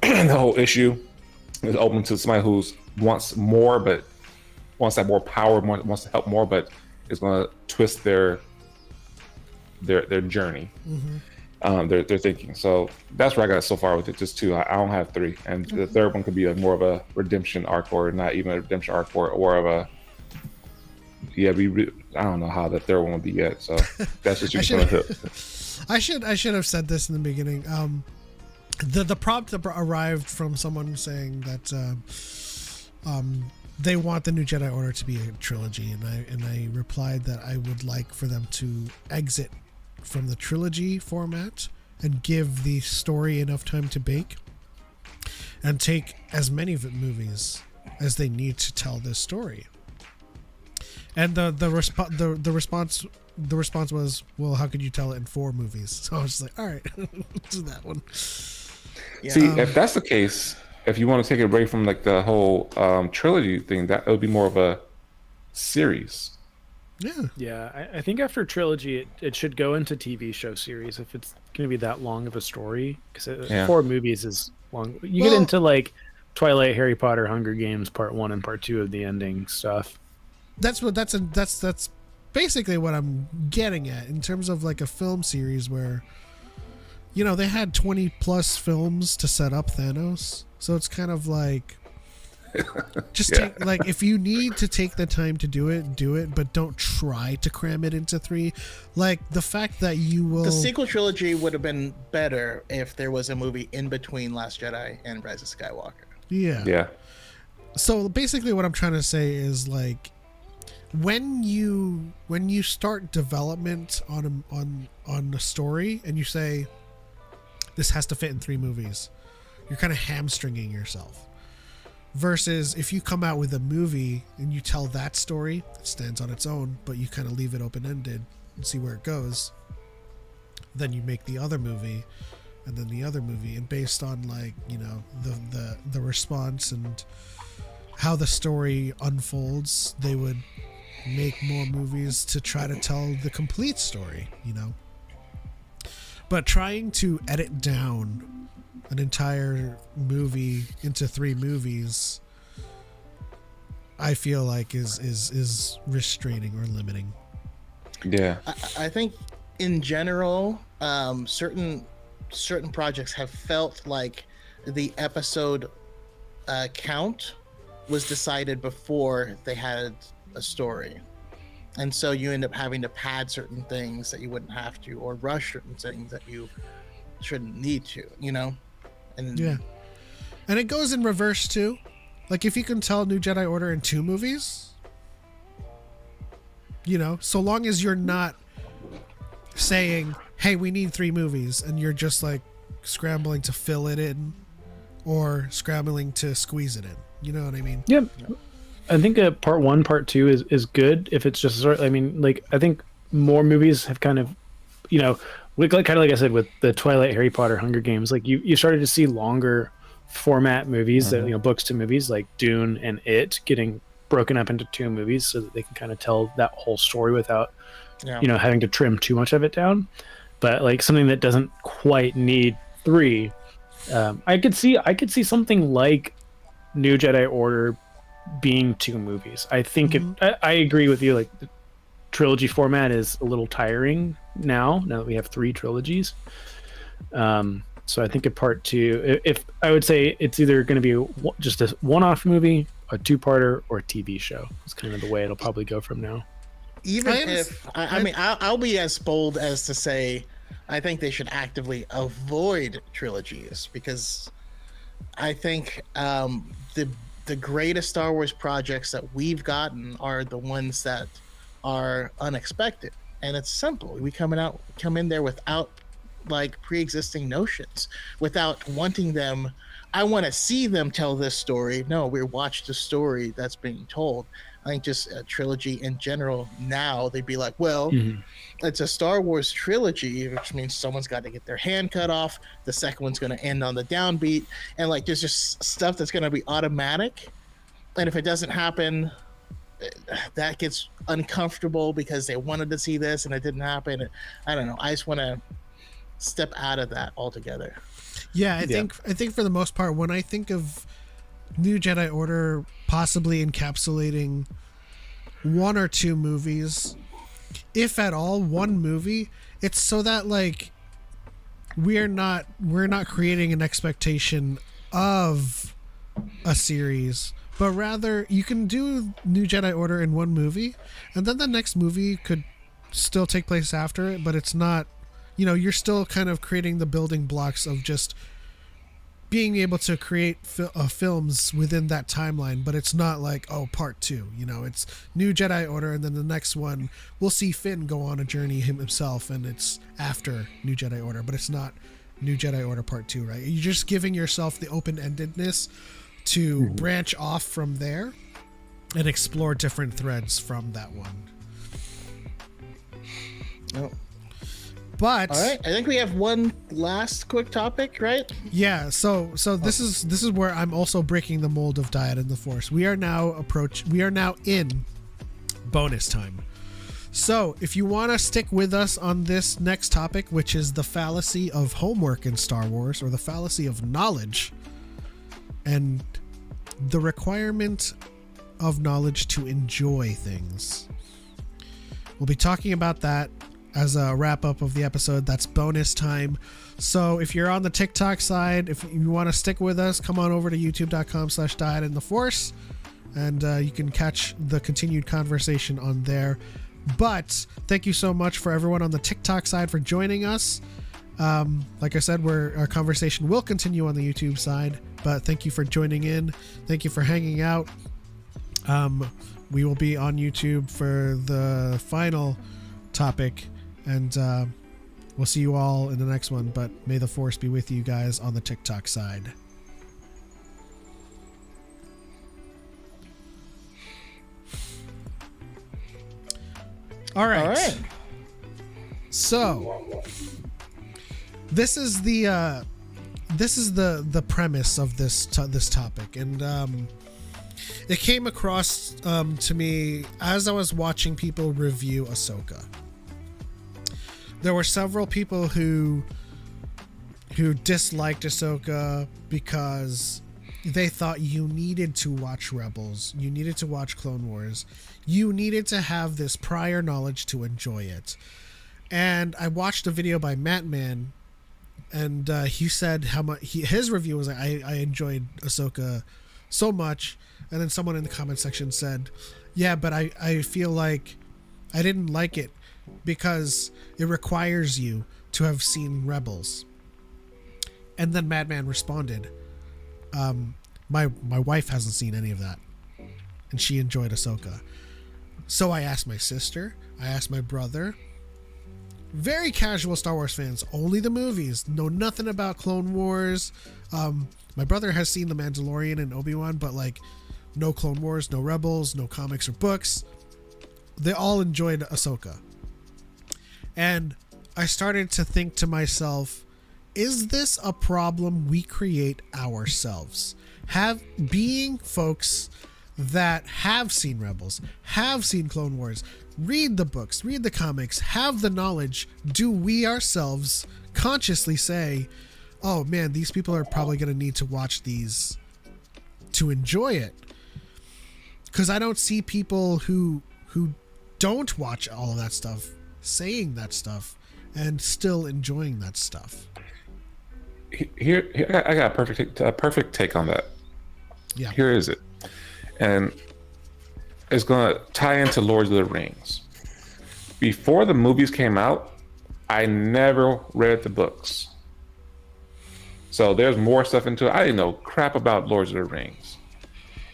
the whole issue, is open to somebody who's wants more, but wants that more power, wants to help more, but is going to twist their journey, their thinking. So that's where I got so far with it, just two. I don't have three, and the third one could be more of a redemption arc, or not even a redemption arc, or of a I don't know how the third one will be yet. So that's what you can hit. I should have said this in the beginning. The prompt arrived from someone saying that they want the New Jedi Order to be a trilogy, and I replied that I would like for them to exit from the trilogy format and give the story enough time to bake, and take as many movies as they need to tell this story. And the response was, well, how could you tell it in 4 movies? So I was just like, all right, let's do that one. Yeah. See, if that's the case, if you want to take it away from like the whole trilogy thing, that would be more of a series. Yeah. I think after trilogy, it should go into TV show series if it's going to be that long of a story, because 4 movies is long. You get into like Twilight, Harry Potter, Hunger Games Part 1 and Part 2 of the ending stuff. That's basically what I'm getting at in terms of like a film series where, you know, they had 20 plus films to set up Thanos. So it's kind of like, just take, like, if you need to take the time to do it, but don't try to cram it into 3. Like the fact that you will. The sequel trilogy would have been better if there was a movie in between Last Jedi and Rise of Skywalker. Yeah. So basically what I'm trying to say is, like, when you start development on a story and you say this has to fit in 3 movies, you're kind of hamstringing yourself. Versus if you come out with a movie and you tell that story, it stands on its own, but you kind of leave it open-ended and see where it goes. Then you make the other movie, and then the other movie, and based on, like, you know, the response and how the story unfolds, they would make more movies to try to tell the complete story, you know. But trying to edit down an entire movie into 3 movies, I feel like is restraining or limiting. Yeah. I think in general, certain projects have felt like the episode count was decided before they had a story, and so you end up having to pad certain things that you wouldn't have to, or rush certain things that you shouldn't need to, you know. And and it goes in reverse too. Like, if you can tell New Jedi Order in 2 movies, you know, so long as you're not saying, hey, we need 3 movies, and you're just like scrambling to fill it in or scrambling to squeeze it in, you know what I mean? Yep. I think Part 1, Part 2 is good if it's just sort. I mean, like, I think more movies have kind of, you know, kind of like I said with the Twilight, Harry Potter, Hunger Games. Like you started to see longer format movies that, you know, books to movies, like Dune and It getting broken up into 2 movies so that they can kind of tell that whole story without, you know, having to trim too much of it down. But like something that doesn't quite need 3, I could see something like New Jedi Order being 2 movies. I think I agree with you. Like, the trilogy format is a little tiring now that we have 3 trilogies. So I think a Part 2, if I would say it's either going to be just a one-off movie, a 2-parter, or a TV show. It's kind of the way it'll probably go from now. Even I mean, I'll be as bold as to say I think they should actively avoid trilogies, because I think the greatest Star Wars projects that we've gotten are the ones that are unexpected. and it's simple. We come in there without like pre-existing notions, without wanting them. I want to see them tell this story. No, we watch the story that's being told. I think just a trilogy in general now, they'd be like, well, it's a Star Wars trilogy, which means someone's got to get their hand cut off. The second one's going to end on the downbeat. And like, there's just stuff that's going to be automatic. And if it doesn't happen, that gets uncomfortable because they wanted to see this and it didn't happen. I don't know. I just want to step out of that altogether. Yeah, I think for the most part, when I think of New Jedi Order possibly encapsulating one or two movies, if at all one movie, it's so that like we're not creating an expectation of a series, but rather you can do New Jedi Order in one movie and then the next movie could still take place after it, but it's not, you know, you're still kind of creating the building blocks of just being able to create films within that timeline, but it's not like, oh, part 2, you know, it's New Jedi Order and then the next one we'll see Finn go on a journey himself and it's after New Jedi Order, but it's not New Jedi Order part 2, right? You're just giving yourself the open-endedness to branch off from there and explore different threads from that one. Oh. But all right, I think we have one last quick topic, right? Yeah, so this is where I'm also breaking the mold of Dyad and the Force. We are now in bonus time. So if you want to stick with us on this next topic, which is the fallacy of homework in Star Wars, or the fallacy of knowledge, and the requirement of knowledge to enjoy things, we'll be talking about that as a wrap up of the episode. That's bonus time. So if you're on the TikTok side, if you want to stick with us, come on over to youtube.com/dyadandtheforce and you can catch the continued conversation on there. But thank you so much for everyone on the TikTok side for joining us. Like I said, our conversation will continue on the YouTube side, but thank you for joining in. Thank you for hanging out. We will be on YouTube for the final topic, and we'll see you all in the next one, but may the Force be with you guys on the TikTok side. All right. So this is the premise of this topic, and it came across to me as I was watching people review Ahsoka. There were several people who disliked Ahsoka because they thought you needed to watch Rebels, you needed to watch Clone Wars, you needed to have this prior knowledge to enjoy it. And I watched a video by Mattman, and he said how much his review was like, I enjoyed Ahsoka so much. And then someone in the comment section said, yeah, but I feel like I didn't like it because it requires you to have seen Rebels. And then Madman responded, my wife hasn't seen any of that, and she enjoyed Ahsoka. So I asked my sister, I asked my brother, very casual Star Wars fans, only the movies, know nothing about Clone Wars. My brother has seen The Mandalorian and Obi-Wan, but like no Clone Wars, no Rebels, no comics or books. They all enjoyed Ahsoka. And I started to think to myself, is this a problem we create ourselves? Being folks that have seen Rebels, have seen Clone Wars, read the books, read the comics, have the knowledge, do we ourselves consciously say, oh man, these people are probably going to need to watch these to enjoy it? Because I don't see people who don't watch all of that stuff saying that stuff and still enjoying that stuff. Here I got a perfect take on that. Yeah. Here is it. And it's going to tie into Lord of the Rings. Before the movies came out, I never read the books. So there's more stuff into it. I didn't know crap about Lord of the Rings.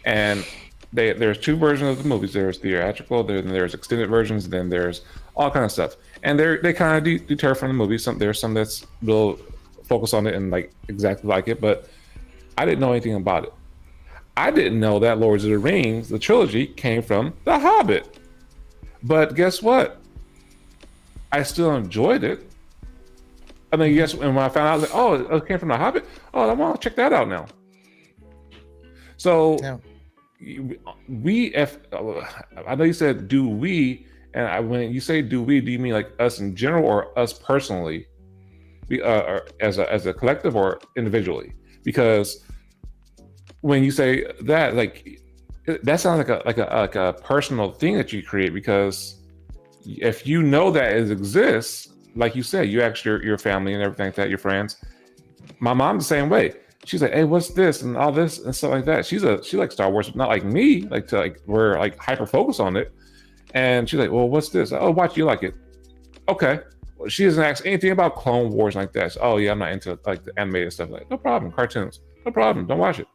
And there's two versions of the movies. There's theatrical, then there's extended versions, then there's all kind of stuff, and they kind of deter from the movie. There's some that's real focus on it and like exactly like it, but I didn't know anything about it. I didn't know that Lords of the Rings, the trilogy, came from The Hobbit. But guess what? I still enjoyed it. I mean, yes, and when I found out, I was like, oh, it came from The Hobbit? Oh, I want to check that out now. So, I know you said, do we, and when you say do we, do you mean like us in general or us personally? As a collective or individually? Because when you say that, like that sounds like a personal thing that you create, because if you know that it exists, like you said, you ask your family and everything like that, your friends. My mom's the same way. She's like, hey, what's this and all this and stuff like that. She likes Star Wars, but not like me. We're like hyper focused on it. And she's like, well, what's this? Oh, watch, you like it? Okay. Well, she doesn't ask anything about Clone Wars like that. So, oh yeah, I'm not into like the animated stuff. Like, no problem. Cartoons, no problem. Don't watch it.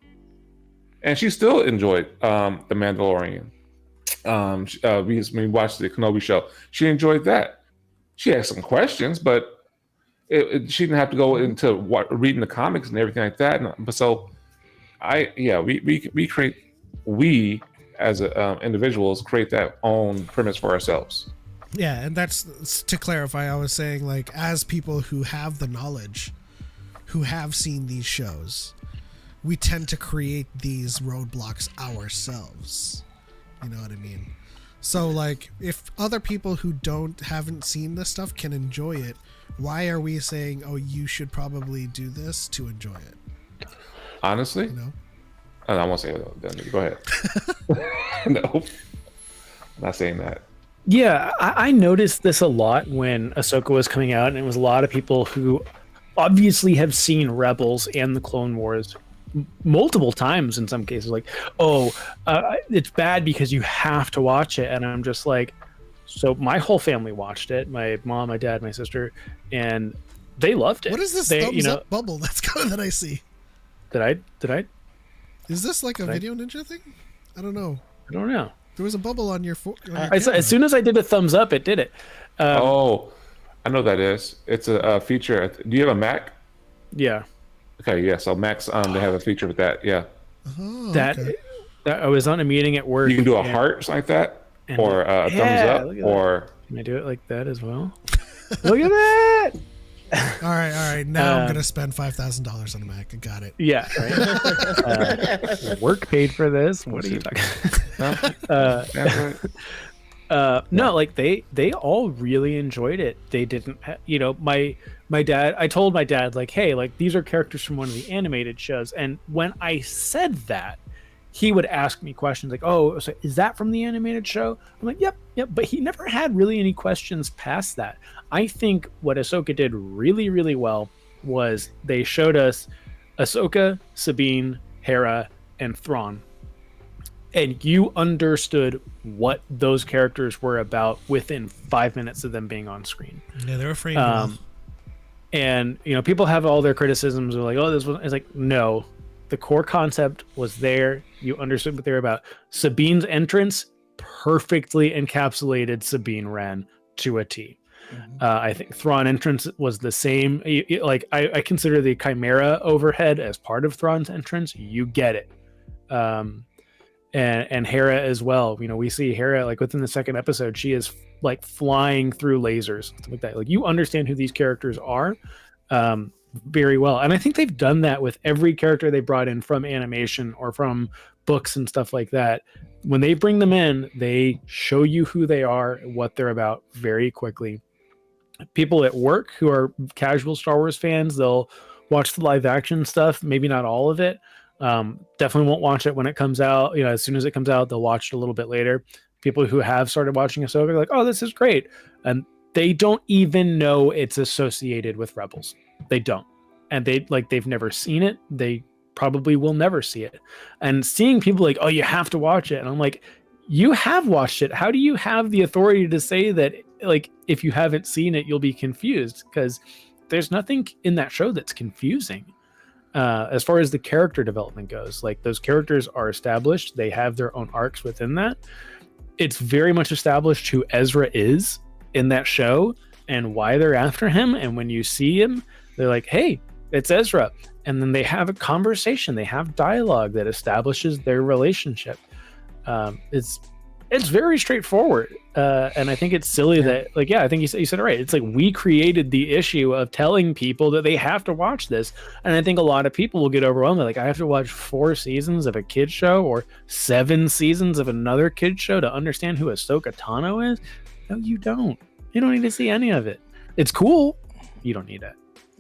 And she still enjoyed The Mandalorian. When we watched the Kenobi show, she enjoyed that. She had some questions, but she didn't have to go into reading the comics and everything like that. But so, we create, we as individuals create that own premise for ourselves. Yeah, and that's to clarify. I was saying, like, as people who have the knowledge, who have seen these shows, we tend to create these roadblocks ourselves. You know what I mean? So, like, if other people who haven't seen this stuff can enjoy it, why are we saying, oh, you should probably do this to enjoy it? Honestly, you know? I won't say it. Go ahead. No, I'm not saying that. Yeah, I noticed this a lot when Ahsoka was coming out, and it was a lot of people who obviously have seen Rebels and the Clone Wars multiple times in some cases, like, oh, it's bad because you have to watch it. And I'm just like, so my whole family watched it, my mom, my dad, my sister, and they loved it. What is this thumbs up bubble that's coming that I see? Did I? Is this like a Video Ninja thing? I don't know. There was a bubble on your as soon as I did a thumbs up, it did it. I know what that is. It's a feature. Do you have a Mac? Yeah. Okay, yeah. So Macs, they have a feature with that. Yeah. Oh, that I was on a meeting at work. You can do a heart like that, or a thumbs up, or can I do it like that as well? Look at that! All right. Now I'm gonna spend $5,000 on a Mac. I got it. Yeah. Right? Work paid for this. What are you talking? No, like they all really enjoyed it. They didn't, my dad. I told my dad, like, hey, like, these are characters from one of the animated shows, and when I said that, he would ask me questions like, oh, so is that from the animated show? I'm like, yep. But he never had really any questions past that. I think what Ahsoka did really, really well was they showed us Ahsoka, Sabine, Hera, and Thrawn. And you understood what those characters were about within 5 minutes of them being on screen. Yeah, they were framed well. And, people have all their criticisms of like, oh, this was, it's like, no. The core concept was there. You understood what they were about. Sabine's entrance perfectly encapsulated Sabine Wren to a T. Mm-hmm. I think Thrawn entrance was the same. I consider the Chimera overhead as part of Thrawn's entrance. You get it. And Hera as well. We see Hera, like, within the second episode, she is like flying through lasers, something like that. Like, you understand who these characters are. Very well, and I think they've done that with every character they brought in from animation or from books and stuff like that. When they bring them in, they show you who they are, what they're about very quickly. People at work who are casual Star Wars fans, they'll watch the live action stuff, maybe not all of it. Definitely won't watch it when it comes out. As soon as it comes out, they'll watch it a little bit later. People who have started watching Ahsoka are like, oh, this is great, and they don't even know it's associated with Rebels. They don't. And they've never seen it. They probably will never see it. And seeing people like, oh, you have to watch it. And I'm like, you have watched it. How do you have the authority to say that, like, if you haven't seen it, you'll be confused? Because there's nothing in that show that's confusing. As far as the character development goes, like those characters are established, they have their own arcs within that. It's very much established who Ezra is in that show and why they're after him. And when you see him, they're like, hey, it's Ezra. And then they have a conversation, they have dialogue that establishes their relationship. It's very straightforward. And I think it's silly that, like, I think you said it right. It's like we created the issue of telling people that they have to watch this. And I think a lot of people will get overwhelmed. Like, I have to watch 4 seasons of a kid show or 7 seasons of another kid show to understand who Ahsoka Tano is. No, you don't. You don't need to see any of it. It's cool. You don't need it.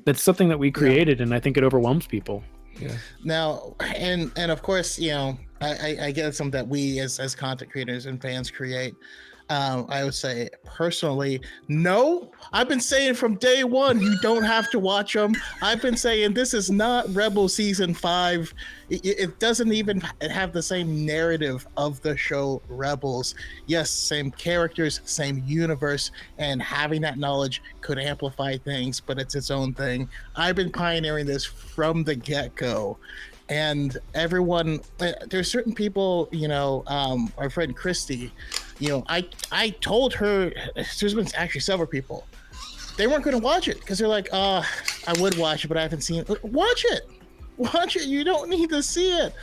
That's something that we created, and I think it overwhelms people. Yeah. Now, and of course, I get some that we as content creators and fans create. I would say personally, no. I've been saying from day one, you don't have to watch them. I've been saying this is not Rebel season 5. It doesn't even have the same narrative of the show Rebels. Yes, same characters, same universe, and having that knowledge could amplify things, but it's its own thing. I've been pioneering this from the get-go. And everyone, there's certain people, our friend Christy, I told her, there's been actually several people, they weren't going to watch it because they're like, I would watch it, but I haven't seen it. Watch it. You don't need to see it.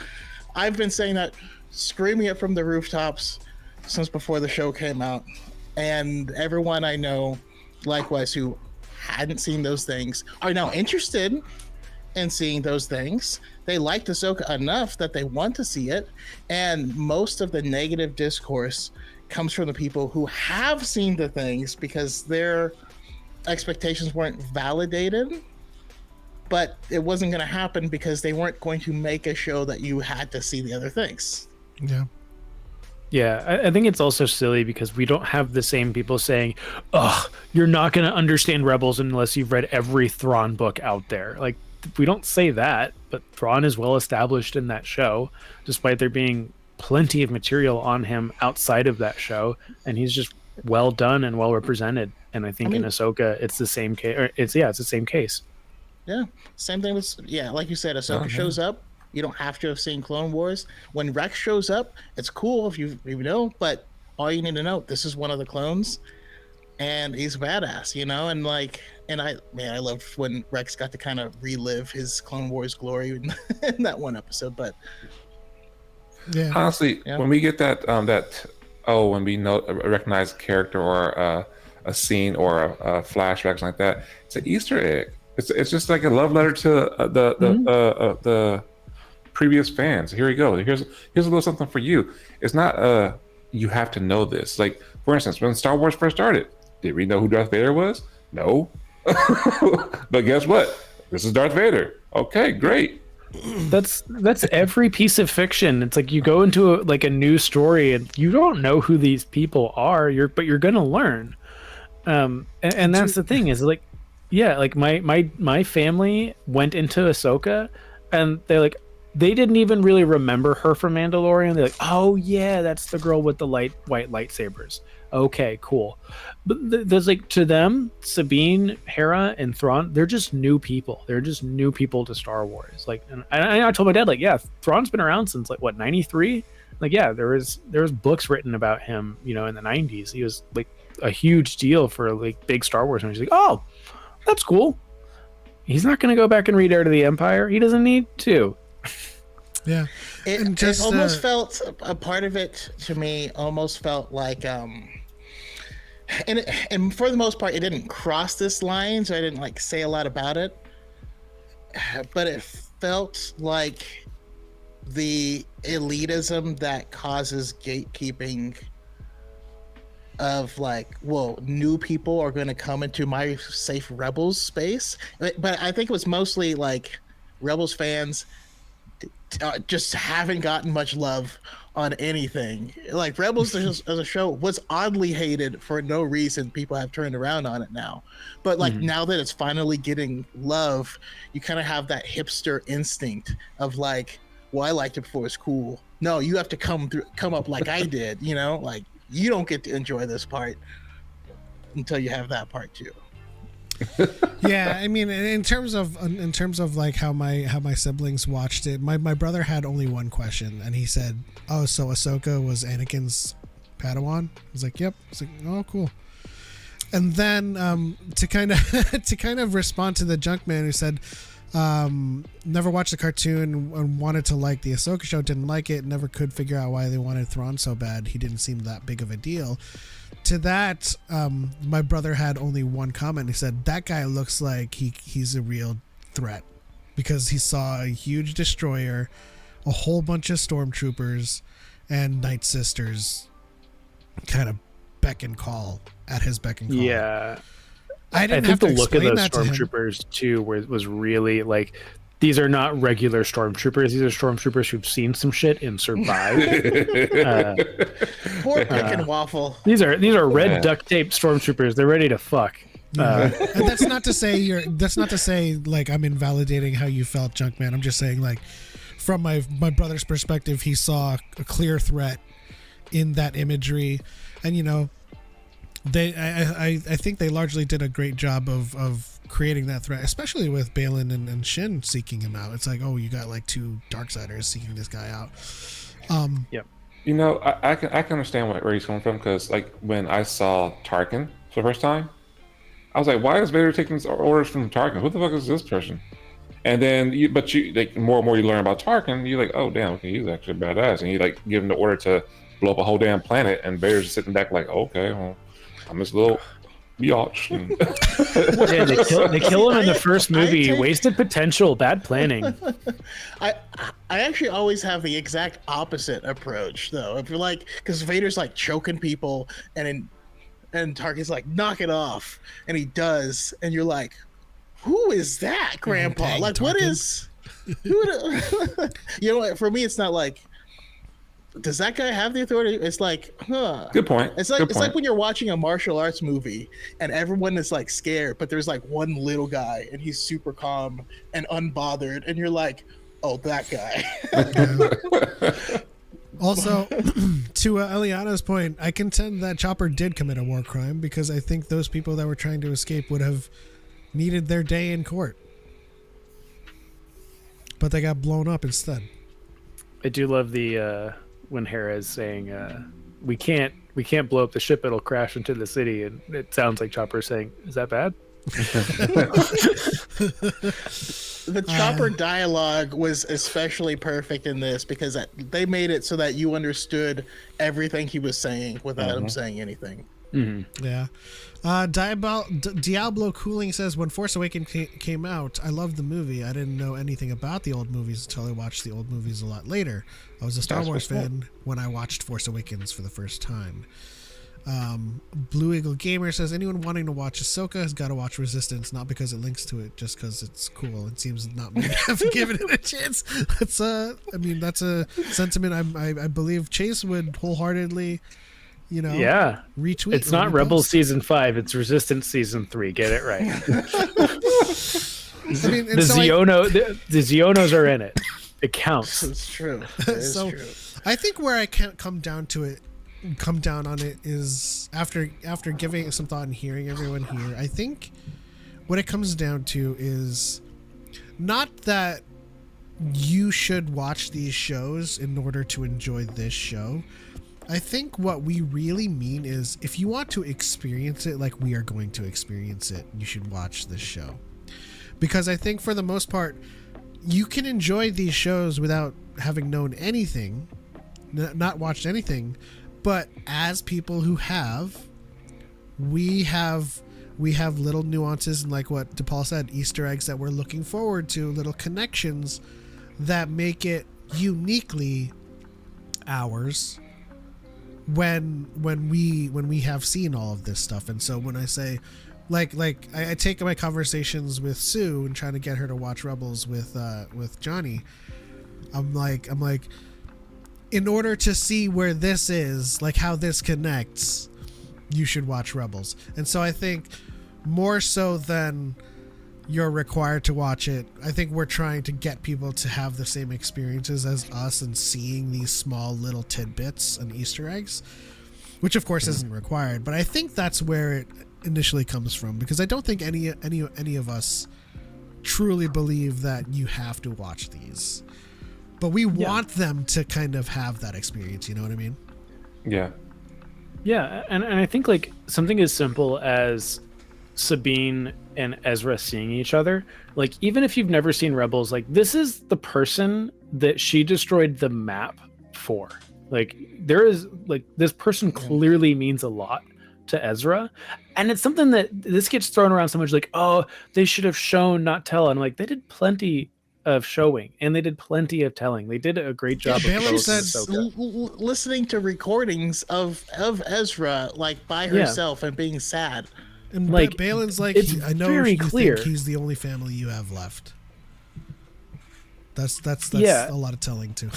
I've been saying that, screaming it from the rooftops since before the show came out. And everyone I know, likewise, who hadn't seen those things, are now interested in seeing those things. They liked Ahsoka enough that they want to see it. And most of the negative discourse comes from the people who have seen the things because their expectations weren't validated, but it wasn't going to happen because they weren't going to make a show that you had to see the other things. Yeah, I think it's also silly because we don't have the same people saying, "Ugh, you're not going to understand Rebels unless you've read every Thrawn book out there." Like, we don't say that, but Thrawn is well established in that show, despite there being plenty of material on him outside of that show, and he's just well done and well represented. And I think in Ahsoka, it's the same case. It's the same case. Yeah, same thing with like you said, Ahsoka shows up. You don't have to have seen Clone Wars. When Rex shows up, it's cool if you know, but all you need to know, this is one of the clones, and he's badass, and I loved when Rex got to kind of relive his Clone Wars glory in that one episode. But honestly, when we get that when we recognize a character or a scene or a flashback, something like that, it's an Easter egg. It's just like a love letter to the previous fans. Here we go. Here's a little something for you. It's not you have to know this. Like, for instance, when Star Wars first started, did we know who Darth Vader was? No. But guess what? This is Darth Vader. Okay, great. That's every piece of fiction. It's like you go into a new story and you don't know who these people are. But you're gonna learn. And that's the thing is like, my family went into Ahsoka, and they didn't even really remember her from Mandalorian. They're like, oh yeah, that's the girl with the white lightsabers. Okay, cool. But there's to them, Sabine, Hera, and Thrawn, they're just new people. They're just new people to Star Wars. And I told my dad, Thrawn's been around since 93? There was books written about him, in the 90s. He was a huge deal for big Star Wars. And he's like, oh, that's cool. He's not going to go back and read Heir to the Empire. He doesn't need to. Yeah. It almost felt, a part of it to me almost felt like, and for the most part, it didn't cross this line, so I didn't say a lot about it. But it felt like the elitism that causes gatekeeping of new people are going to come into my safe Rebels space. But I think it was mostly Rebels fans just haven't gotten much love on anything. Rebels as a show was oddly hated for no reason. People have turned around on it now, but now that it's finally getting love, you kind of have that hipster instinct of well, I liked it before it's cool. No, you have to come up like I did. You don't get to enjoy this part until you have that part too. Yeah, I mean, in terms of like how my siblings watched it, my brother had only one question, and he said, "Oh, so Ahsoka was Anakin's Padawan?" I was like, "Yep." I was like, "Oh, cool." And then to kind of respond to the junk man who said, never watched the cartoon and wanted to like the Ahsoka show, didn't like it, never could figure out why they wanted Thrawn so bad. He didn't seem that big of a deal. To that, my brother had only one comment. He said, that guy looks like he's a real threat because he saw a huge destroyer, a whole bunch of stormtroopers, and Night Sisters kind of beck and call at his beck and call. Yeah. I didn't think have to the look of explain those that to him. stormtroopers too was really like, these are not regular stormtroopers. These are stormtroopers who've seen some shit and survived. Poor Pick and Waffle. These are red duct tape stormtroopers. They're ready to fuck. And that's not to say like I'm invalidating how you felt, Junkman. I'm just saying, like, from my brother's perspective, he saw a clear threat in that imagery, and I think they largely did a great job of creating that threat, especially with Balin and Shin seeking him out. It's like, oh, you got like two Darksiders seeking this guy out. Yep. I can understand where he's coming from, because like when I saw Tarkin for the first time, I was like, why is Vader taking orders from Tarkin? Who the fuck is this person? And then you like more and more you learn about Tarkin, you're like, oh damn, okay, he's actually badass, and you like give him the order to blow up a whole damn planet, and Vader's just sitting back like, okay, well, I'm this little biatch. Yeah, they kill him in the first movie. Wasted potential, bad planning. I actually always have the exact opposite approach, though. If you're like, because Vader's like choking people, and Tarkin's like, knock it off, and he does, and you're like, who is that, Grandpa? Dang, like, Tarkin. what is? You know what? For me, it's not like, does that guy have the authority? It's like, huh. Good point. It's like when you're watching a martial arts movie and everyone is like scared, but there's like one little guy and he's super calm and unbothered, and you're like, oh, that guy. Also, to Eliana's point, I contend that Chopper did commit a war crime, because I think those people that were trying to escape would have needed their day in court, but they got blown up instead. I do love the when Hera is saying, we can't blow up the ship, it'll crash into the city, and it sounds like Chopper saying, is that bad? The Chopper dialogue was especially perfect in this, because they made it so that you understood everything he was saying without him saying anything. Mm-hmm. Yeah. Diablo Cooling says, when Force Awakens came out, I loved the movie. I didn't know anything about the old movies until I watched the old movies a lot later. I was a Star Wars fan when I watched Force Awakens for the first time. Blue Eagle Gamer says, anyone wanting to watch Ahsoka has got to watch Resistance, not because it links to it, just because it's cool. It seems not many have given it a chance. That's a sentiment I believe Chase would wholeheartedly, retweet. It's not Rebels season 5, it's Resistance season 3. Get it right. The Xionos are in it. It counts. It's true. It is true. I think where I can't come down on it is after giving it some thought and hearing everyone here, I think what it comes down to is not that you should watch these shows in order to enjoy this show. I think what we really mean is, if you want to experience it like we are going to experience it, you should watch this show. Because I think for the most part, you can enjoy these shows without having known anything, not watched anything. But as people who have, we have little nuances, and like what DePaul said, Easter eggs that we're looking forward to, little connections that make it uniquely ours when we have seen all of this stuff. And so when I say, like I take my conversations with Sue and trying to get her to watch Rebels with Johnny, I'm like, in order to see where this is, like how this connects, you should watch Rebels. And so I think more so than you're required to watch it, I think we're trying to get people to have the same experiences as us and seeing these small little tidbits and Easter eggs, which of course isn't required. But I think that's where initially comes from, because I don't think any of us truly believe that you have to watch these, but we want them to kind of have that experience. You know what I mean? Yeah. Yeah, and I think like something as simple as Sabine and Ezra seeing each other, like even if you've never seen Rebels, like this is the person that she destroyed the map for. Like there is like this person clearly means a lot to Ezra, and it's something that this gets thrown around so much, like, oh, they should have shown, not tell. And like they did plenty of showing and they did plenty of telling. They did a great job of Bailey both said Ahsoka. Listening to recordings of Ezra like by herself and being sad. And like Balin's like, it's I know very you clear think he's the only family you have left. That's Yeah. a lot of telling too.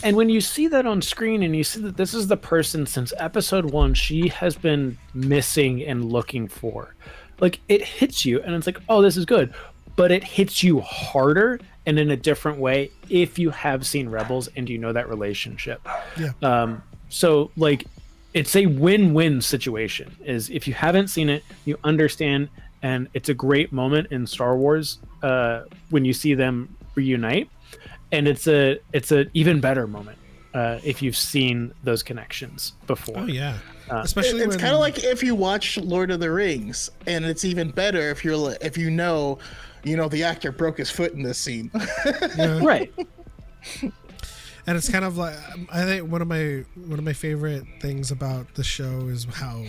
And when you see that on screen and you see that this is the person since episode 1 she has been missing and looking for, like it hits you and it's like, oh, this is good, but it hits you harder and in a different way if you have seen Rebels and you know that relationship. So like it's a win-win situation. Is if you haven't seen it, you understand, and it's a great moment in Star Wars when you see them reunite, and it's a even better moment if you've seen those connections before. Oh yeah, especially it's kind of like if you watch Lord of the Rings, and it's even better if you know the actor broke his foot in this scene. Right. And it's kind of like, I think one of my favorite things about the show is how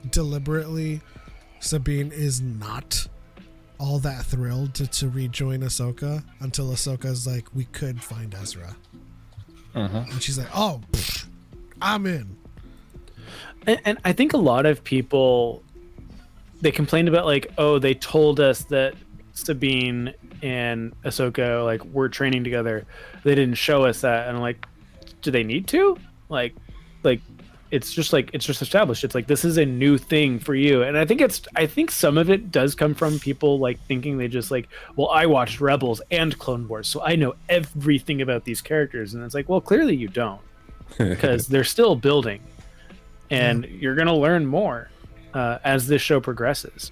deliberately Sabine is not all that thrilled to rejoin Ahsoka until Ahsoka's like, we could find Ezra. And she's like, oh, I'm in. And I think a lot of people, they complained about like, oh, they told us that Sabine and Ahsoka like were training together. They didn't show us that, and I'm like, do they need to? Like it's just established. It's like, this is a new thing for you. And I think some of it does come from people like thinking they just like, well, I watched Rebels and Clone Wars, so I know everything about these characters. And it's like, well, clearly you don't, because they're still building, and you're gonna learn more as this show progresses.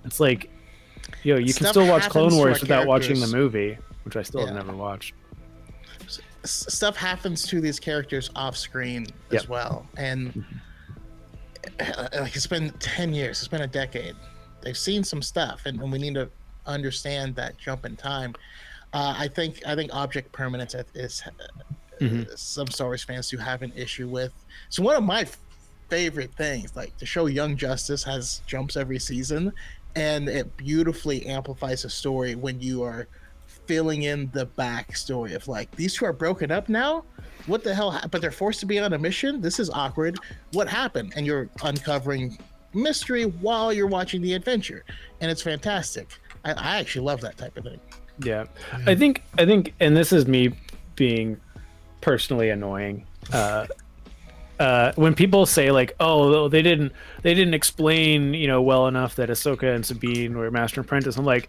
It's like, you can still watch Clone Wars without watching the movie, which I still have never watched. Stuff happens to these characters off screen as well, and like it's been 10 years, it's been a decade. They've seen some stuff, and we need to understand that jump in time. I think object permanence is some Star Wars fans do have an issue with. So one of my favorite things, like the show Young Justice has jumps every season, and it beautifully amplifies a story when you are filling in the backstory of like, these two are broken up now, what the hell, but they're forced to be on a mission, this is awkward, what happened? And you're uncovering mystery while you're watching the adventure, and it's fantastic. I actually love that type of thing. I think and this is me being personally annoying, when people say like, oh, they didn't explain well enough that Ahsoka and Sabine were master and apprentice, I'm like,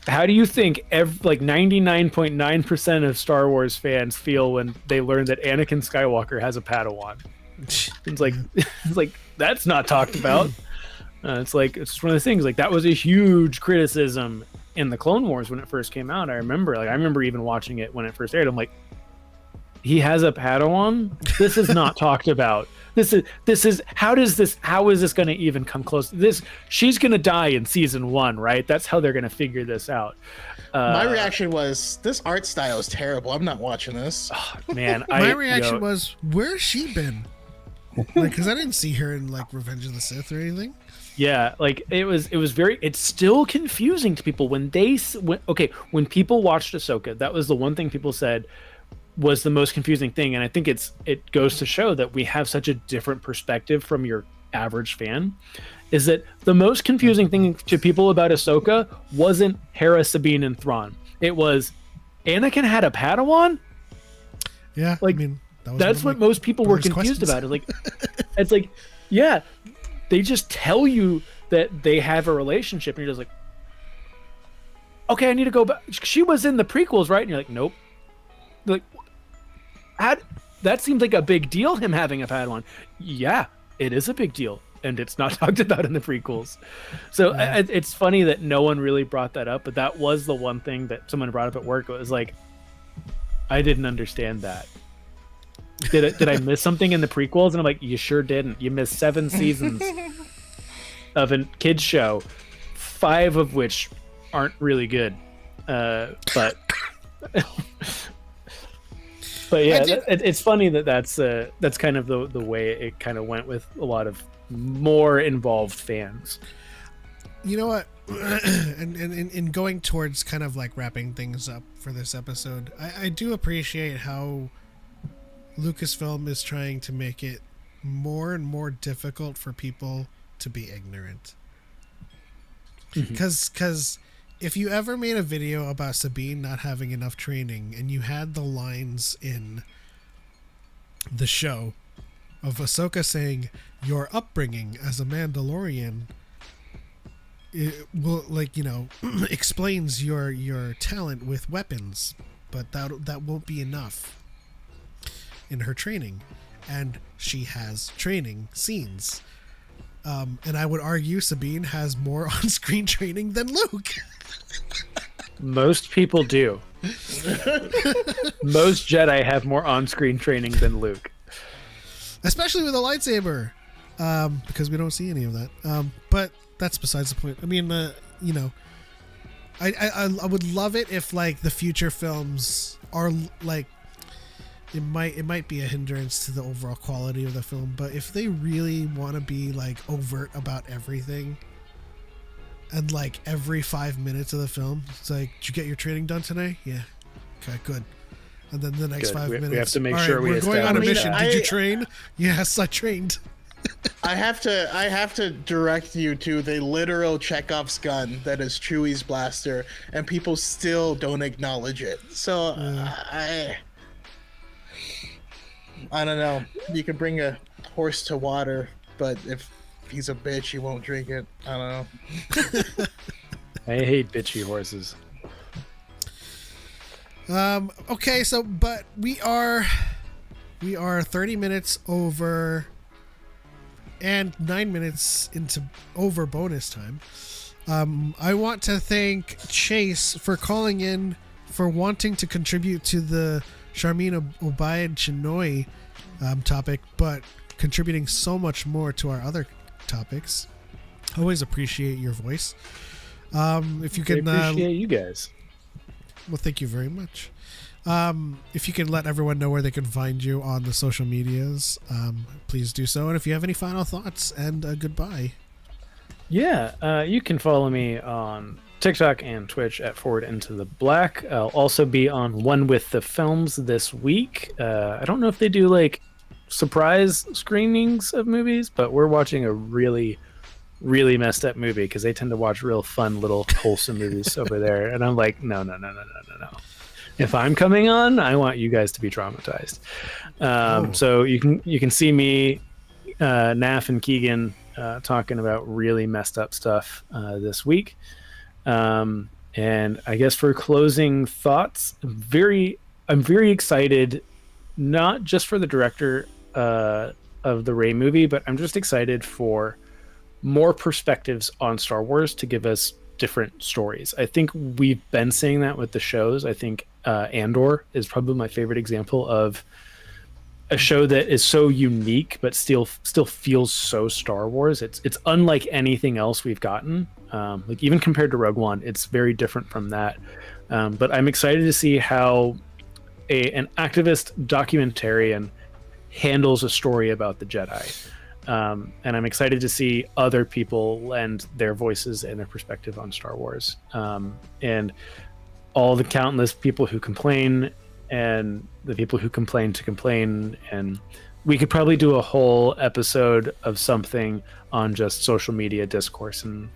how do you think 99.9% of Star Wars fans feel when they learn that Anakin Skywalker has a Padawan? It's like that's not talked about. It's one of the things, like that was a huge criticism in the Clone Wars when it first came out. I remember even watching it when it first aired. I'm like, he has a Padawan? This is not talked about. This is how is this going to even come close? She's going to die in season 1, right? That's how they're going to figure this out. My reaction was, this art style is terrible. I'm not watching this. Oh, man, my reaction was, where's she been? Like, because I didn't see her in like Revenge of the Sith or anything. Yeah, like it was it's still confusing to people when when people watched Ahsoka. That was the one thing people said was the most confusing thing, and I think it goes to show that we have such a different perspective from your average fan, is that the most confusing thing to people about Ahsoka wasn't Hera, Sabine, and Thrawn. It was, Anakin had a Padawan? Yeah, like, I mean, that's what most people were confused about. It's like, yeah, they just tell you that they have a relationship, and you're just like, okay, I need to go back. She was in the prequels, right? And you're like, nope. Like, that seems like a big deal, him having a Padawan. Yeah, it is a big deal, and it's not talked about in the prequels. So it's funny that no one really brought that up, but that was the one thing that someone brought up at work. It was like, I didn't understand that. Did I miss something in the prequels? And I'm like, you sure didn't. You missed 7 seasons of a kids show, 5 of which aren't really good. But yeah, it's funny that's kind of the way it kind of went with a lot of more involved fans. You know what? and in going towards kind of like wrapping things up for this episode, I do appreciate how Lucasfilm is trying to make it more and more difficult for people to be ignorant. Because if you ever made a video about Sabine not having enough training and you had the lines in the show of Ahsoka saying your upbringing as a Mandalorian, it will, like, you know, explains your talent with weapons, but that won't be enough in her training, and she has training scenes. And I would argue Sabine has more on-screen training than Luke. Most people do. Most Jedi have more on-screen training than Luke. Especially with a lightsaber. Because we don't see any of that. But that's besides the point. I mean, you know, I would love it if, like, the future films are, like, it might be a hindrance to the overall quality of the film, but if they really want to be, like, overt about everything, and, like, every 5 minutes of the film, it's like, did you get your training done today? Yeah. Okay, good. And then the next Good. 5 minutes, We have to make all sure right, we we're going on a establish mission. that. Did you train? Yes, I trained. I have to direct you to the literal Chekhov's gun that is Chewie's blaster, and people still don't acknowledge it. So I don't know. You can bring a horse to water, but if he's a bitch, he won't drink it. I don't know. I hate bitchy horses. Okay, so but we are 30 minutes over and 9 minutes into over bonus time. I want to thank Chase for calling in, for wanting to contribute to the Charmin Obaid Chinoy topic, but contributing so much more to our other topics. Always appreciate your voice. If you can, I appreciate you guys. well, thank you very much. If you can let everyone know where they can find you on the social medias, please do so. And if you have any final thoughts, and goodbye. Yeah, you can follow me on TikTok and Twitch at Forward Into the Black. I'll also be on One with the Films this week. I don't know if they do, like, surprise screenings of movies, but we're watching a really messed up movie because they tend to watch real fun little wholesome movies over there, and I'm like, no. If I'm coming on, I want you guys to be traumatized. So you can see me, Naf and Keegan, talking about really messed up stuff this week. And I guess for closing thoughts, I'm very excited, not just for the director of the Rey movie, but I'm just excited for more perspectives on Star Wars to give us different stories. I think we've been saying that with the shows. I think Andor is probably my favorite example of a show that is so unique but still feels so Star Wars. It's unlike anything else we've gotten. Like, even compared to Rogue One, it's very different from that. But I'm excited to see how an activist documentarian handles a story about the Jedi. And I'm excited to see other people lend their voices and their perspective on Star Wars. And all the countless people who complain, and the people who complain to complain. And we could probably do a whole episode of something on just social media discourse and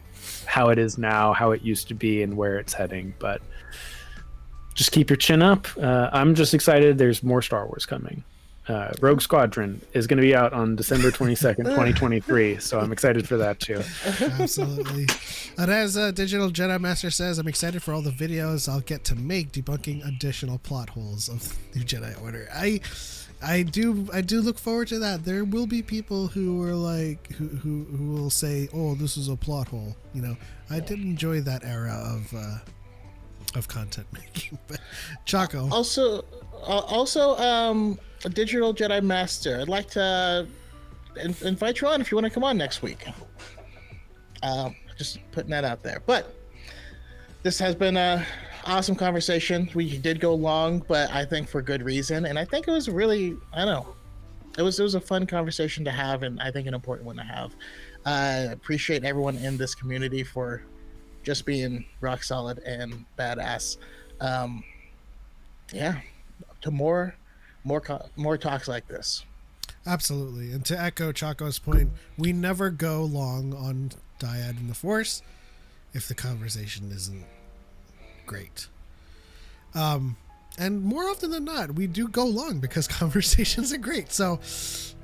how it is now, how it used to be, and where it's heading. But just keep your chin up. I'm just excited there's more Star Wars coming. Rogue Squadron is going to be out on December 22nd, 2023, so I'm excited for that too. Absolutely. And as Digital Jedi Master says, I'm excited for all the videos I'll get to make debunking additional plot holes of New Jedi Order. I do look forward to that. There will be people who are like who will say, "Oh, this is a plot hole." You know, I did enjoy that era of content making. But Choco, Also, a digital Jedi Master. I'd like to invite you on if you want to come on next week. Just putting that out there. But this has been a awesome conversation. We did go long, but I think for good reason. And I think it was really, I don't know, it was a fun conversation to have, and I think an important one to have. Appreciate everyone in this community for just being rock solid and badass. Yeah, to more talks like this. absolutely. And to echo Choco's point, we never go long on Dyad and the Force if the conversation isn't great. And more often than not, we do go long because conversations are great. So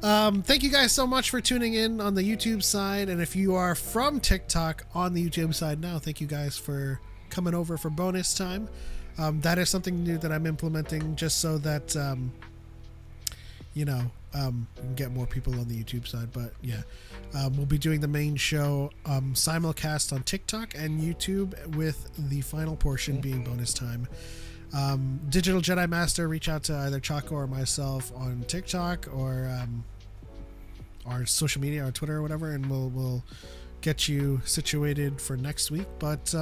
thank you guys so much for tuning in on the YouTube side. And if you are from TikTok on the YouTube side now, thank you guys for coming over for bonus time. That is something new that I'm implementing just so that, we can get more people on the YouTube side. But yeah, we'll be doing the main show simulcast on TikTok and YouTube, with the final portion being bonus time. Digital Jedi Master, reach out to either Choco or myself on TikTok or our social media, our Twitter or whatever, and we'll get you situated for next week. But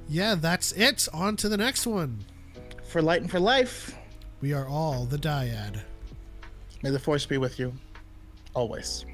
yeah, that's it. On to the next one. For light and for life, we are all the Dyad. may the Force be with you always.